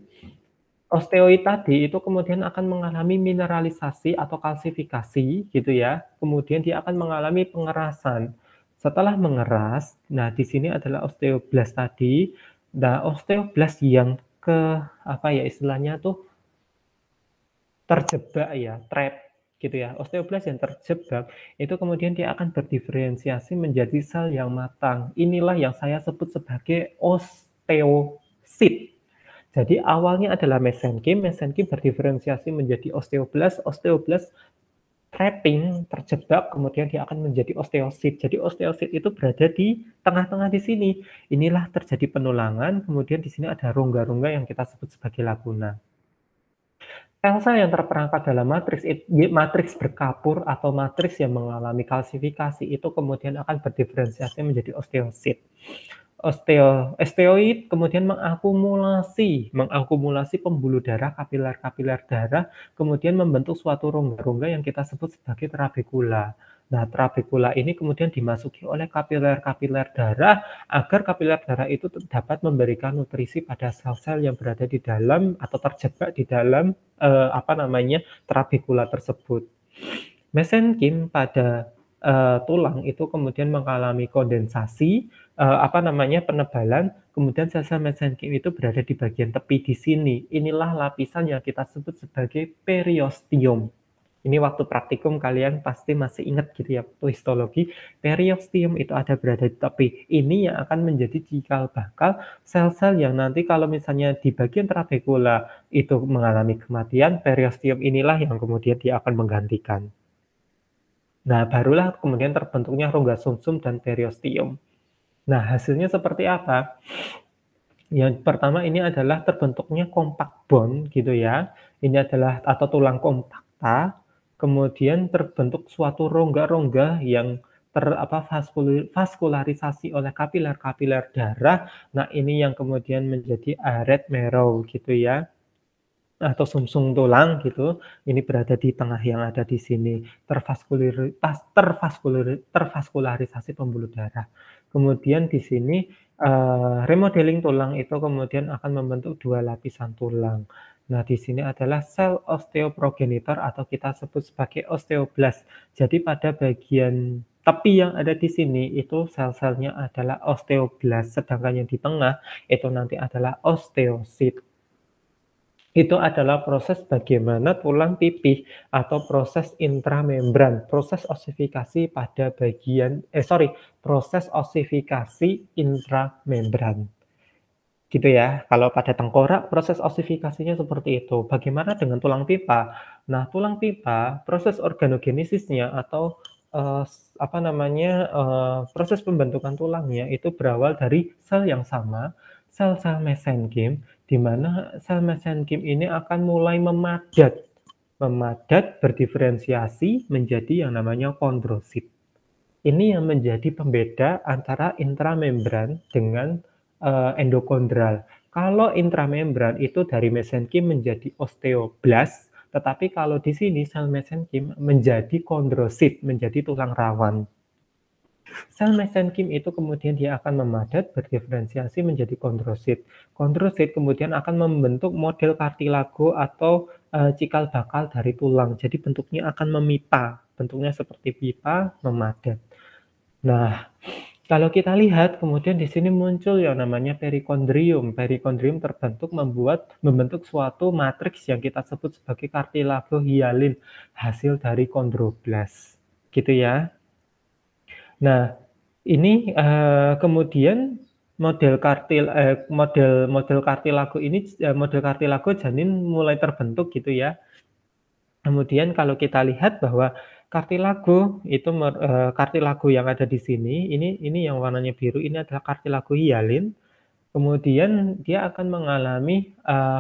osteoid tadi itu kemudian akan mengalami mineralisasi atau kalsifikasi gitu ya. Kemudian dia akan mengalami pengerasan. Setelah mengeras, nah di sini adalah osteoblast tadi. Nah, osteoblast yang istilahnya tuh terjebak ya, trap gitu ya. Osteoblast yang terjebak itu kemudian dia akan berdiferensiasi menjadi sel yang matang. Inilah yang saya sebut sebagai osteosit. Jadi awalnya adalah mesenkim berdiferensiasi menjadi osteoblast, osteoblast trapping, terjebak, kemudian dia akan menjadi osteosit. Jadi osteosit itu berada di tengah-tengah di sini. Inilah terjadi penulangan, kemudian di sini ada rongga-rongga yang kita sebut sebagai laguna. Sel-sel yang terperangkap dalam matriks berkapur atau matriks yang mengalami kalsifikasi itu kemudian akan berdiferensiasi menjadi osteosit. Osteoid kemudian mengakumulasi pembuluh darah, kapiler-kapiler darah, kemudian membentuk suatu rongga-rongga yang kita sebut sebagai trabekula. Nah, trabekula ini kemudian dimasuki oleh kapiler-kapiler darah agar kapiler darah itu dapat memberikan nutrisi pada sel-sel yang berada di dalam atau terjebak di dalam trabekula tersebut. Mesenkim pada tulang itu kemudian mengalami kondensasi, penebalan, kemudian sel-sel mesenkim itu berada di bagian tepi di sini. Inilah lapisan yang kita sebut sebagai periosteum. Ini waktu praktikum kalian pasti masih ingat gitu ya, waktu histologi. Periosteum itu ada berada di tepi. Ini yang akan menjadi cikal bakal sel-sel yang nanti kalau misalnya di bagian trabekula itu mengalami kematian, periosteum inilah yang kemudian dia akan menggantikan. Nah, barulah kemudian terbentuknya rongga sumsum dan periosteum. Nah, hasilnya seperti apa? Yang pertama ini adalah terbentuknya compact bone gitu ya. Ini adalah atau tulang kompakta. Kemudian terbentuk suatu rongga-rongga yang vaskularisasi oleh kapiler-kapiler darah. Nah, ini yang kemudian menjadi arrête marrow gitu ya. Atau sumsum tulang gitu. Ini berada di tengah yang ada di sini. Tervaskularisasi pembuluh darah. Kemudian di sini remodeling tulang itu kemudian akan membentuk dua lapisan tulang. Nah, di sini adalah sel osteoprogenitor atau kita sebut sebagai osteoblast. Jadi pada bagian Tapi yang ada di sini itu sel-selnya adalah osteoblast, sedangkan yang di tengah itu nanti adalah osteosit. Itu adalah proses bagaimana tulang pipih atau proses intramembran, proses osifikasi pada proses osifikasi intramembran. Gitu ya. Kalau pada tengkorak proses osifikasinya seperti itu. Bagaimana dengan tulang pipa? Nah, tulang pipa proses organogenesisnya atau proses pembentukan tulangnya itu berawal dari sel yang sama, sel-sel mesenkim, di mana sel mesenkim ini akan mulai memadat berdiferensiasi menjadi yang namanya kondrosit. Ini yang menjadi pembeda antara intramembran dengan endokondral. Kalau intramembran itu dari mesenkim menjadi osteoblast, tetapi kalau di sini sel mesenkim menjadi kondrosit, menjadi tulang rawan. Sel mesenkim itu kemudian dia akan memadat, berdiferensiasi menjadi kondrosit. Kondrosit kemudian akan membentuk model kartilago atau cikal bakal dari tulang. Jadi bentuknya akan memipa, bentuknya seperti pipa, memadat. Nah, kalau kita lihat kemudian di sini muncul yang namanya perikondrium. Perikondrium membentuk suatu matriks yang kita sebut sebagai kartilago hialin, hasil dari kondroblast. Gitu ya. Nah, ini kemudian model kartilago janin mulai terbentuk gitu ya. Kemudian kalau kita lihat bahwa kartilago yang ada di sini, ini yang warnanya biru, ini adalah kartilago hialin. Kemudian dia akan mengalami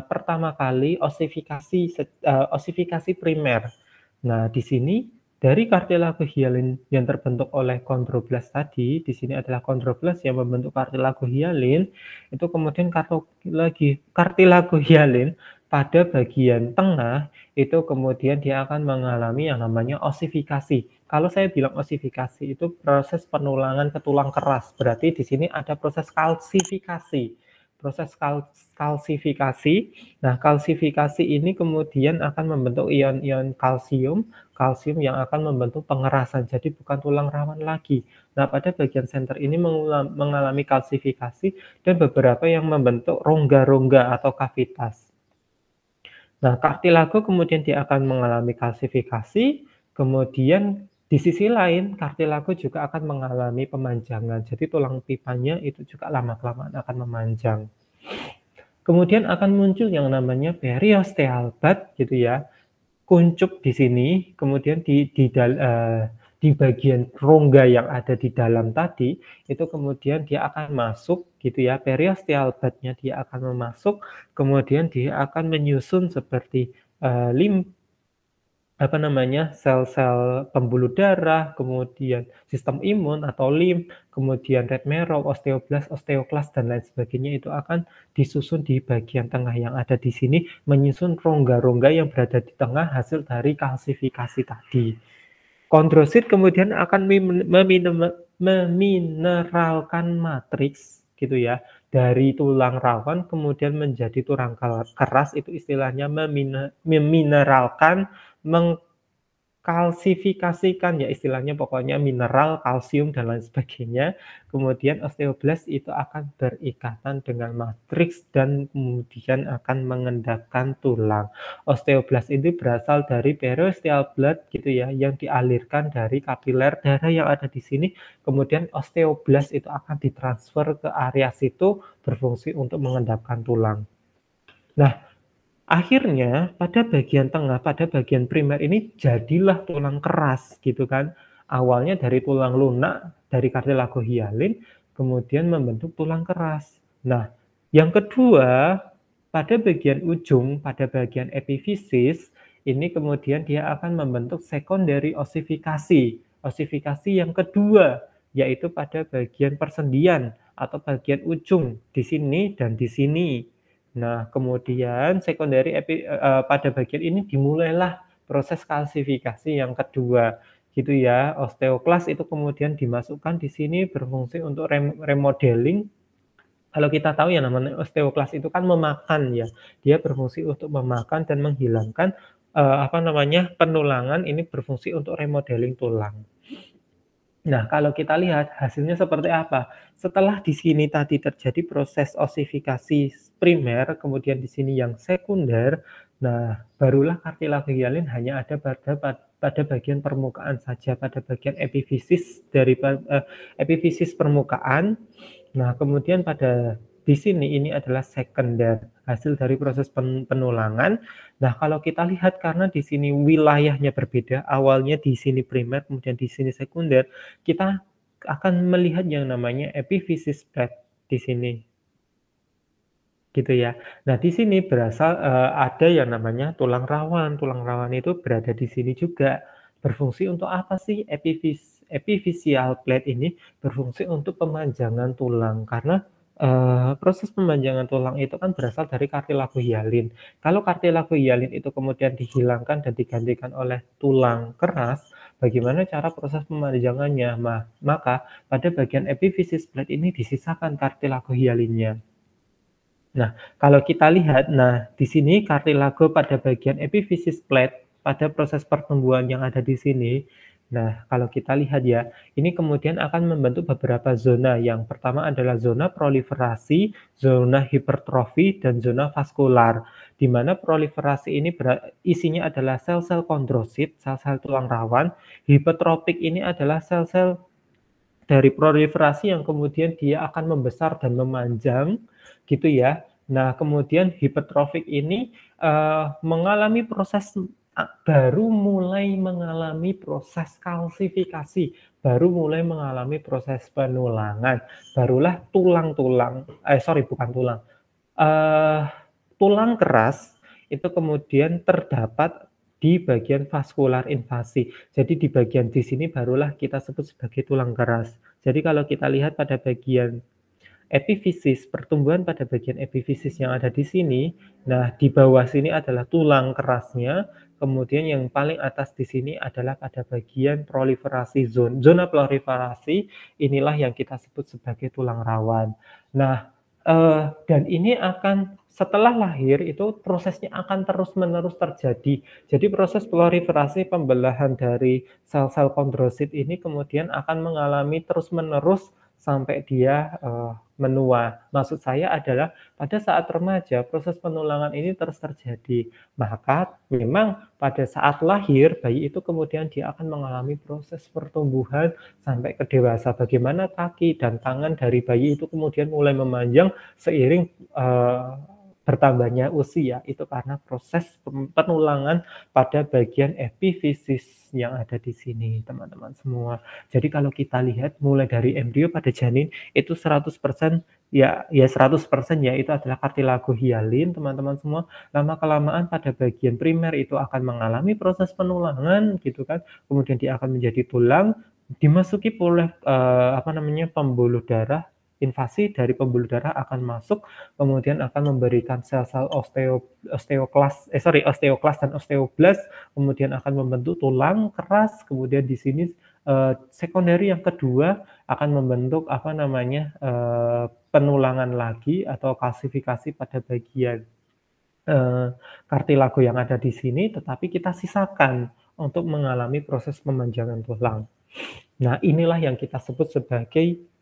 pertama kali osifikasi primer. Nah, di sini dari kartilago hialin yang terbentuk oleh kondroblast tadi, di sini adalah kondroblast yang membentuk kartilago hialin, itu kemudian kartilago hialin pada bagian tengah itu kemudian dia akan mengalami yang namanya osifikasi. Kalau saya bilang osifikasi itu proses penulangan ke tulang keras, berarti di sini ada proses kalsifikasi. Proses kalsifikasi. Nah, kalsifikasi ini kemudian akan membentuk ion-ion kalsium yang akan membentuk pengerasan. Jadi bukan tulang rawan lagi. Nah, pada bagian center ini mengalami kalsifikasi dan beberapa yang membentuk rongga-rongga atau kavitas. Nah, kartilago kemudian dia akan mengalami kalsifikasi, kemudian di sisi lain kartilago juga akan mengalami pemanjangan. Jadi tulang pipanya itu juga lama-kelamaan akan memanjang. Kemudian akan muncul yang namanya periosteal bud gitu ya. Kuncup di sini, kemudian di bagian rongga yang ada di dalam tadi, itu kemudian dia akan masuk gitu ya, periosteal bud-nya dia akan memasuk, kemudian dia akan menyusun seperti sel-sel pembuluh darah, kemudian sistem imun atau limf, kemudian red marrow, osteoblast, osteoklas, dan lain sebagainya itu akan disusun di bagian tengah yang ada di sini, menyusun rongga-rongga yang berada di tengah hasil dari kalsifikasi tadi. Kondrosit kemudian akan memineralkan matriks gitu ya, dari tulang rawan kemudian menjadi tulang keras, itu istilahnya memineralkan, mengkalsifikasikan ya istilahnya, pokoknya mineral, kalsium dan lain sebagainya. Kemudian osteoblast itu akan berikatan dengan matriks dan kemudian akan mengendapkan tulang. Osteoblast itu berasal dari periosteal blood gitu ya, yang dialirkan dari kapiler darah yang ada di sini. Kemudian osteoblast itu akan ditransfer ke area situ, berfungsi untuk mengendapkan tulang. Nah, akhirnya pada bagian tengah, pada bagian primer ini jadilah tulang keras gitu kan. Awalnya dari tulang lunak, dari kartilago hialin, kemudian membentuk tulang keras. Nah, yang kedua, pada bagian ujung, pada bagian epifisis, ini kemudian dia akan membentuk secondary osifikasi. Osifikasi yang kedua, yaitu pada bagian persendian atau bagian ujung, di sini dan di sini. Nah, kemudian secondary pada bagian ini dimulailah proses kalsifikasi yang kedua gitu ya. Osteoklas itu kemudian dimasukkan di sini, berfungsi untuk remodeling. Kalau kita tahu ya namanya osteoklas itu kan memakan ya. Dia berfungsi untuk memakan dan menghilangkan penulangan, ini berfungsi untuk remodeling tulang. Nah, kalau kita lihat hasilnya seperti apa? Setelah di sini tadi terjadi proses osifikasi primer, kemudian di sini yang sekunder, nah barulah kartilago hialin hanya ada pada bagian permukaan saja, pada bagian epifisis dari epifisis permukaan. Nah, kemudian pada di sini ini adalah sekunder, hasil dari proses penulangan. Nah, kalau kita lihat karena di sini wilayahnya berbeda, awalnya di sini primer, kemudian di sini sekunder, kita akan melihat yang namanya epifisis plate di sini. Gitu ya. Nah, di sini berasal ada yang namanya tulang rawan. Tulang rawan itu berada di sini juga. Berfungsi untuk apa sih epiphyseal plate ini? Berfungsi untuk pemanjangan tulang karena proses pemanjangan tulang itu kan berasal dari kartilago hialin. Kalau kartilago hialin itu kemudian dihilangkan dan digantikan oleh tulang keras, bagaimana cara proses pemanjangannya? Maka pada bagian epiphysis plate ini disisakan kartilago hialinnya. Nah, kalau kita lihat, nah di sini kartilago pada bagian epiphysis plate pada proses pertumbuhan yang ada di sini. Nah, kalau kita lihat ya, ini kemudian akan membentuk beberapa zona. Yang pertama adalah zona proliferasi, zona hipertrofi, dan zona vaskular. Di mana proliferasi ini isinya adalah sel-sel kondrosit, sel-sel tulang rawan. Hipertrofik ini adalah sel-sel dari proliferasi yang kemudian dia akan membesar dan memanjang, gitu ya. Nah, kemudian hipertrofik ini mengalami proses baru mulai mengalami proses kalsifikasi, baru mulai mengalami proses penulangan, barulah tulang keras itu kemudian terdapat di bagian vaskular invasi. Jadi di bagian di sini barulah kita sebut sebagai tulang keras. Jadi kalau kita lihat pada bagian epifisis, pertumbuhan pada bagian epifisis yang ada di sini, nah di bawah sini adalah tulang kerasnya, kemudian yang paling atas di sini adalah pada bagian proliferasi zona proliferasi, inilah yang kita sebut sebagai tulang rawan. Nah, dan ini akan setelah lahir itu prosesnya akan terus-menerus terjadi. Jadi proses proliferasi pembelahan dari sel-sel kondrosit ini kemudian akan mengalami terus-menerus sampai dia menua. Maksud saya adalah pada saat remaja proses penulangan ini terus terjadi. Maka memang pada saat lahir bayi itu kemudian dia akan mengalami proses pertumbuhan sampai ke dewasa. Bagaimana kaki dan tangan dari bayi itu kemudian mulai memanjang seiring bertambahnya usia, itu karena proses penulangan pada bagian epifisis yang ada di sini, teman-teman semua. Jadi kalau kita lihat mulai dari embrio pada janin itu 100% ya 100% ya itu adalah kartilago hialin, teman-teman semua. Lama-kelamaan pada bagian primer itu akan mengalami proses penulangan gitu kan. Kemudian dia akan menjadi tulang, dimasuki oleh pembuluh darah. Invasi dari pembuluh darah akan masuk, kemudian akan memberikan sel-sel osteoklas dan osteoblas, kemudian akan membentuk tulang keras, kemudian di sini sekunderi yang kedua akan membentuk penulangan lagi atau kalsifikasi pada bagian kartilago yang ada di sini, tetapi kita sisakan untuk mengalami proses pemanjangan tulang. Nah, inilah yang kita sebut sebagai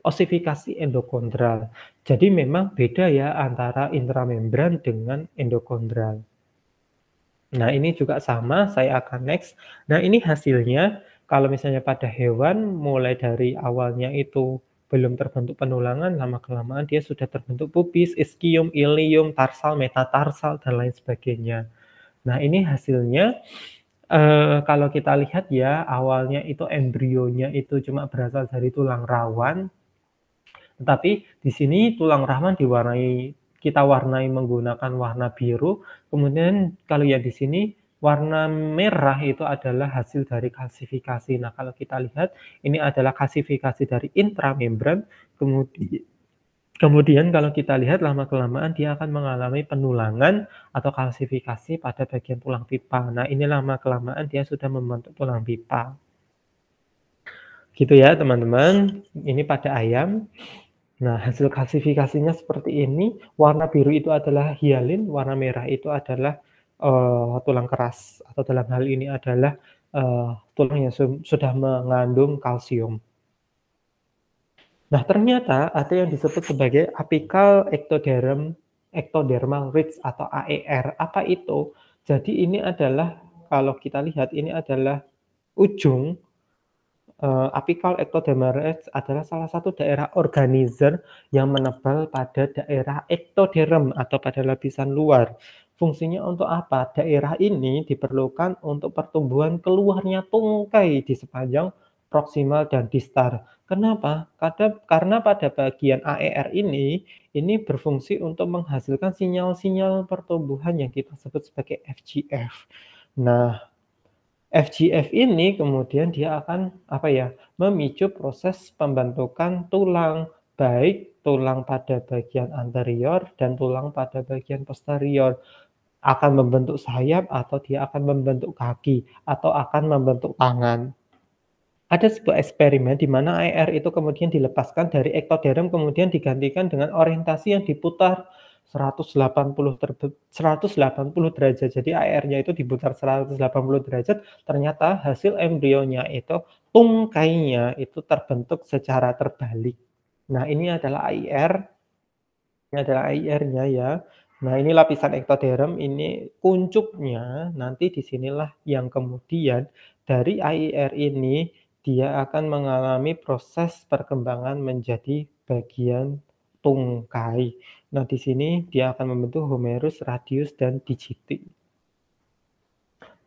osifikasi endokondral. Jadi memang beda ya antara intramembran dengan endokondral. Nah, ini juga sama, saya akan next. Nah, ini hasilnya kalau misalnya pada hewan mulai dari awalnya itu belum terbentuk penulangan, lama-kelamaan dia sudah terbentuk pubis, ischium, ilium, tarsal, metatarsal, dan lain sebagainya. Nah, ini hasilnya kalau kita lihat ya, awalnya itu embrionya itu cuma berasal dari tulang rawan, tetapi di sini tulang rawan kita warnai menggunakan warna biru, kemudian kalau yang di sini warna merah itu adalah hasil dari kalsifikasi. Nah, kalau kita lihat ini adalah kalsifikasi dari intramembran, kemudian kalau kita lihat lama-kelamaan dia akan mengalami penulangan atau kalsifikasi pada bagian tulang pipa. Nah, ini lama-kelamaan dia sudah membentuk tulang pipa. Gitu ya, teman-teman. Ini pada ayam. Nah, hasil kalsifikasinya seperti ini. Warna biru itu adalah hialin, warna merah itu adalah tulang keras, atau dalam hal ini adalah tulang yang sudah mengandung kalsium. Nah, ternyata ada yang disebut sebagai apical ectodermal ridge atau AER. Apa itu? Jadi ini adalah, kalau kita lihat, ini adalah ujung apical ectodermal ridge adalah salah satu daerah organizer yang menebal pada daerah ectoderm atau pada lapisan luar. Fungsinya untuk apa? Daerah ini diperlukan untuk pertumbuhan keluarnya tungkai di sepanjang proksimal dan distal. Kenapa? Karena pada bagian AER ini berfungsi untuk menghasilkan sinyal-sinyal pertumbuhan yang kita sebut sebagai FGF. Nah, FGF ini kemudian dia akan memicu proses pembentukan tulang, baik tulang pada bagian anterior dan tulang pada bagian posterior. Akan membentuk sayap atau dia akan membentuk kaki atau akan membentuk tangan. Ada sebuah eksperimen di mana AER itu kemudian dilepaskan dari ektoderm kemudian digantikan dengan orientasi yang diputar 180 derajat. Jadi AER-nya itu diputar 180 derajat, ternyata hasil embrionya itu tungkainya itu terbentuk secara terbalik. Nah, ini adalah AER. Ini adalah AER-nya ya. Nah, ini lapisan ektoderm, ini kuncupnya, nanti disinilah yang kemudian dari AER ini dia akan mengalami proses perkembangan menjadi bagian tungkai. Nah, di sini dia akan membentuk humerus, radius, dan digiti.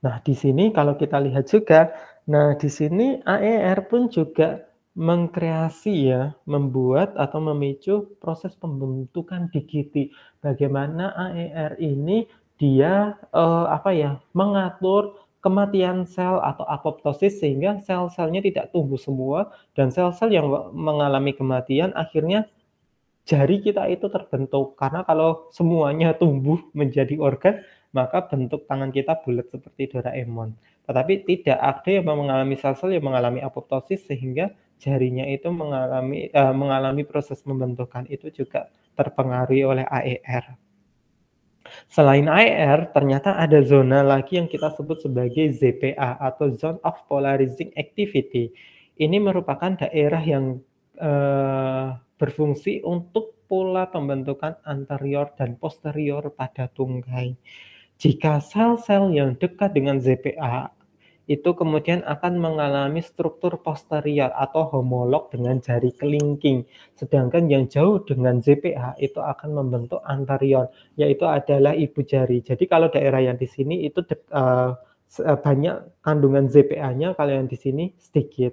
Nah, di sini kalau kita lihat juga, nah di sini AER pun juga mengkreasi ya, membuat atau memicu proses pembentukan digiti. Bagaimana AER ini dia mengatur kematian sel atau apoptosis sehingga sel-selnya tidak tumbuh semua dan sel-sel yang mengalami kematian akhirnya jari kita itu terbentuk. Karena kalau semuanya tumbuh menjadi organ, maka bentuk tangan kita bulat seperti Doraemon. Tetapi tidak ada yang mengalami sel-sel yang mengalami apoptosis sehingga jarinya itu mengalami proses pembentukan, itu juga terpengaruhi oleh AER. Selain AER, ternyata ada zona lagi yang kita sebut sebagai ZPA atau Zone of Polarizing Activity. Ini merupakan daerah yang berfungsi untuk pola pembentukan anterior dan posterior pada tungkai. Jika sel-sel yang dekat dengan ZPA itu kemudian akan mengalami struktur posterior atau homolog dengan jari kelingking. Sedangkan yang jauh dengan ZPA itu akan membentuk anterior, yaitu adalah ibu jari. Jadi kalau daerah yang di sini itu banyak kandungan ZPA-nya, kalau yang di sini sedikit.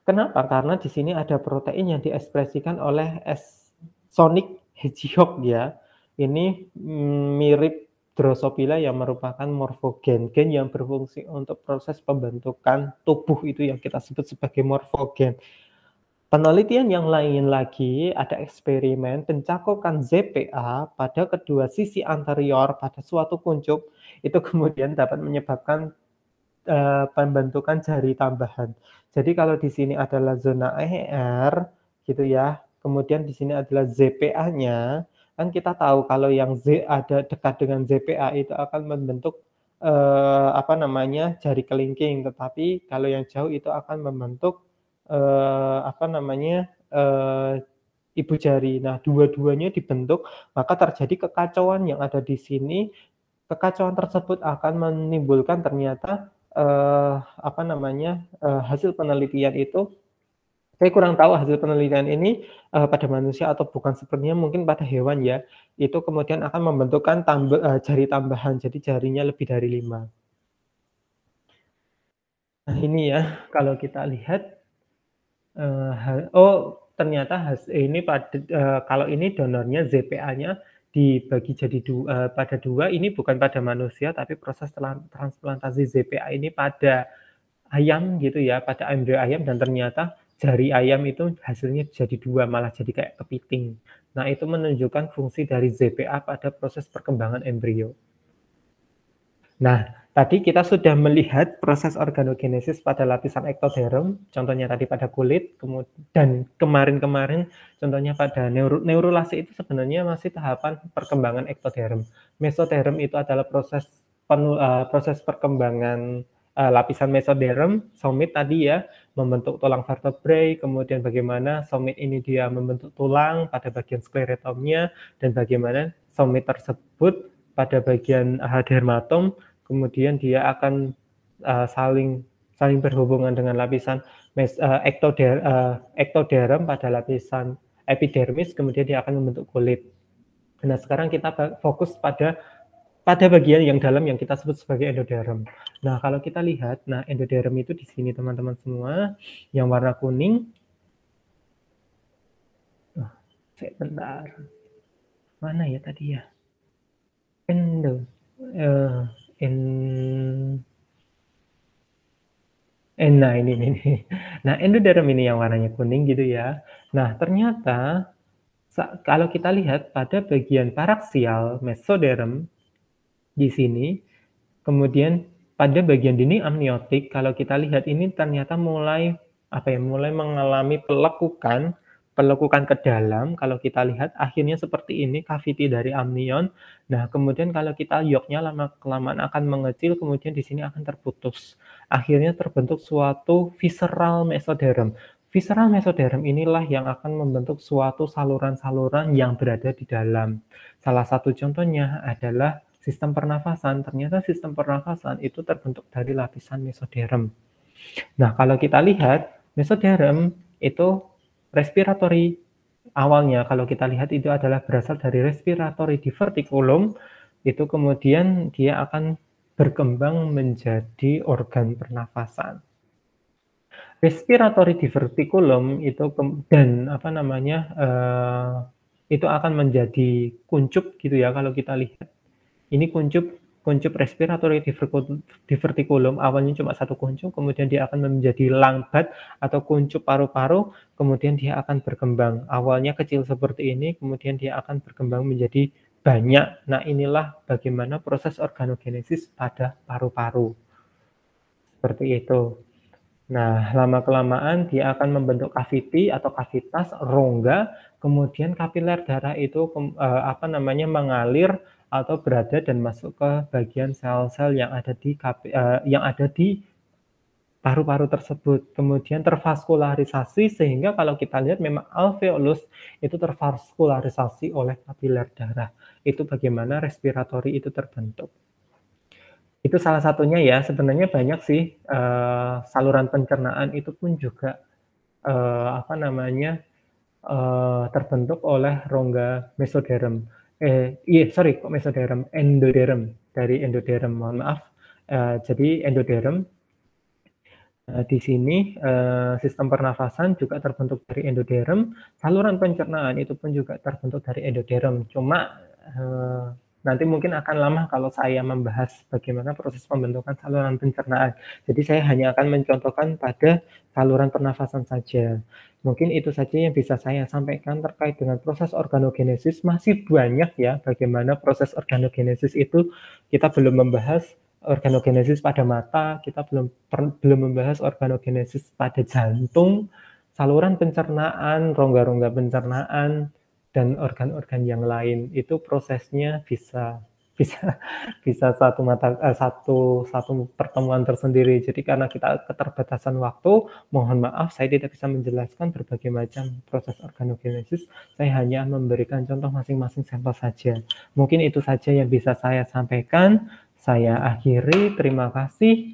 Kenapa? Karena di sini ada protein yang diekspresikan oleh Sonic Hedgehog ya. Ini mirip Drosophila yang merupakan morfogen, gen yang berfungsi untuk proses pembentukan tubuh itu yang kita sebut sebagai morfogen. Penelitian yang lain lagi, ada eksperimen pencakupan ZPA pada kedua sisi anterior pada suatu kuncup, itu kemudian dapat menyebabkan pembentukan jari tambahan. Jadi kalau di sini adalah zona AER, gitu ya, kemudian di sini adalah ZPA-nya, kan kita tahu kalau yang Z ada dekat dengan ZPA itu akan membentuk jari kelingking, tetapi kalau yang jauh itu akan membentuk ibu jari. Nah, dua-duanya dibentuk, maka terjadi kekacauan yang ada di sini. Kekacauan tersebut akan menimbulkan ternyata hasil penelitian itu. Saya kurang tahu hasil penelitian ini pada manusia atau bukan, sepertinya mungkin pada hewan ya. Itu kemudian akan membentukkan jari tambahan, jadi jarinya lebih dari 5. Nah ini ya, kalau kita lihat, ternyata ini kalau ini donornya ZPA-nya dibagi jadi pada 2, ini bukan pada manusia, tapi proses transplantasi ZPA ini pada ayam gitu ya, pada embrio ayam, dan ternyata jari ayam itu hasilnya jadi 2, malah jadi kayak kepiting. Nah, itu menunjukkan fungsi dari ZPA pada proses perkembangan embrio. Nah, tadi kita sudah melihat proses organogenesis pada lapisan ektoderm, contohnya tadi pada kulit, dan kemarin-kemarin contohnya pada neurulasi itu sebenarnya masih tahapan perkembangan ektoderm. Mesoderm itu adalah proses perkembangan lapisan mesoderm, somit tadi ya, membentuk tulang vertebrae, kemudian bagaimana somit ini dia membentuk tulang pada bagian sklerotomnya, dan bagaimana somit tersebut pada bagian dermatom, kemudian dia akan saling berhubungan dengan lapisan ektoderm pada lapisan epidermis, kemudian dia akan membentuk kulit. Nah, sekarang kita fokus pada bagian yang dalam yang kita sebut sebagai endoderm. Nah, kalau kita lihat, nah endoderm itu di sini teman-teman semua, yang warna kuning. Sebentar. Mana ya tadi ya? Nah, ini. Nah, endoderm ini yang warnanya kuning gitu ya. Nah, ternyata kalau kita lihat pada bagian paraksial mesoderm di sini, kemudian pada bagian dinding amniotik, kalau kita lihat ini ternyata mulai mengalami pelekukan ke dalam. Kalau kita lihat akhirnya seperti ini, cavity dari amnion. Nah, kemudian kalau kita yolknya lama-kelamaan akan mengecil, kemudian di sini akan terputus. Akhirnya terbentuk suatu visceral mesoderm. Visceral mesoderm inilah yang akan membentuk suatu saluran-saluran yang berada di dalam. Salah satu contohnya adalah sistem pernafasan. Ternyata sistem pernafasan itu terbentuk dari lapisan mesoderm. Nah, kalau kita lihat, mesoderm itu respiratory awalnya, kalau kita lihat itu adalah berasal dari respiratory diverticulum, itu kemudian dia akan berkembang menjadi organ pernafasan. Respiratory diverticulum itu itu akan menjadi kuncup gitu ya kalau kita lihat. Ini kuncup respiratory diverticulum, awalnya cuma satu kuncup, kemudian dia akan menjadi langbat atau kuncup paru-paru, kemudian dia akan berkembang. Awalnya kecil seperti ini, kemudian dia akan berkembang menjadi banyak. Nah, inilah bagaimana proses organogenesis pada paru-paru. Seperti itu. Nah, lama-kelamaan dia akan membentuk cavity atau kavitas, rongga, kemudian kapiler darah itu mengalir atau berada dan masuk ke bagian sel-sel yang ada di paru-paru tersebut. Kemudian tervaskularisasi sehingga kalau kita lihat memang alveolus itu tervaskularisasi oleh kapiler darah. Itu bagaimana respiratory itu terbentuk. Itu salah satunya ya, sebenarnya banyak sih saluran pencernaan itu pun juga terbentuk oleh rongga mesoderm. Endoderm, dari endoderm, mohon maaf. Jadi endoderm di sini sistem pernafasan juga terbentuk dari endoderm, saluran pencernaan itu pun juga terbentuk dari endoderm. Cuma nanti mungkin akan lama kalau saya membahas bagaimana proses pembentukan saluran pencernaan. Jadi saya hanya akan mencontohkan pada saluran pernafasan saja. Mungkin itu saja yang bisa saya sampaikan terkait dengan proses organogenesis. Masih banyak ya bagaimana proses organogenesis itu. Kita belum membahas organogenesis pada mata, kita belum membahas organogenesis pada jantung, saluran pencernaan, rongga-rongga pencernaan, dan organ-organ yang lain. Itu prosesnya bisa satu pertemuan tersendiri. Jadi karena kita keterbatasan waktu, mohon maaf saya tidak bisa menjelaskan berbagai macam proses organogenesis. Saya hanya memberikan contoh masing-masing sampel saja. Mungkin itu saja yang bisa saya sampaikan. Saya akhiri. Terima kasih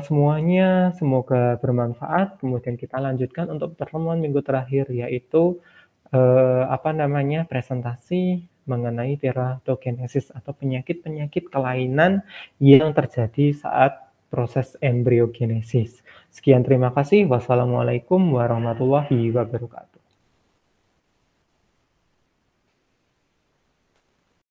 semuanya. Semoga bermanfaat. Kemudian kita lanjutkan untuk pertemuan minggu terakhir, yaitu presentasi mengenai teratogenesis atau penyakit-penyakit kelainan yang terjadi saat proses embriogenesis. Sekian, terima kasih. Wassalamualaikum warahmatullahi wabarakatuh.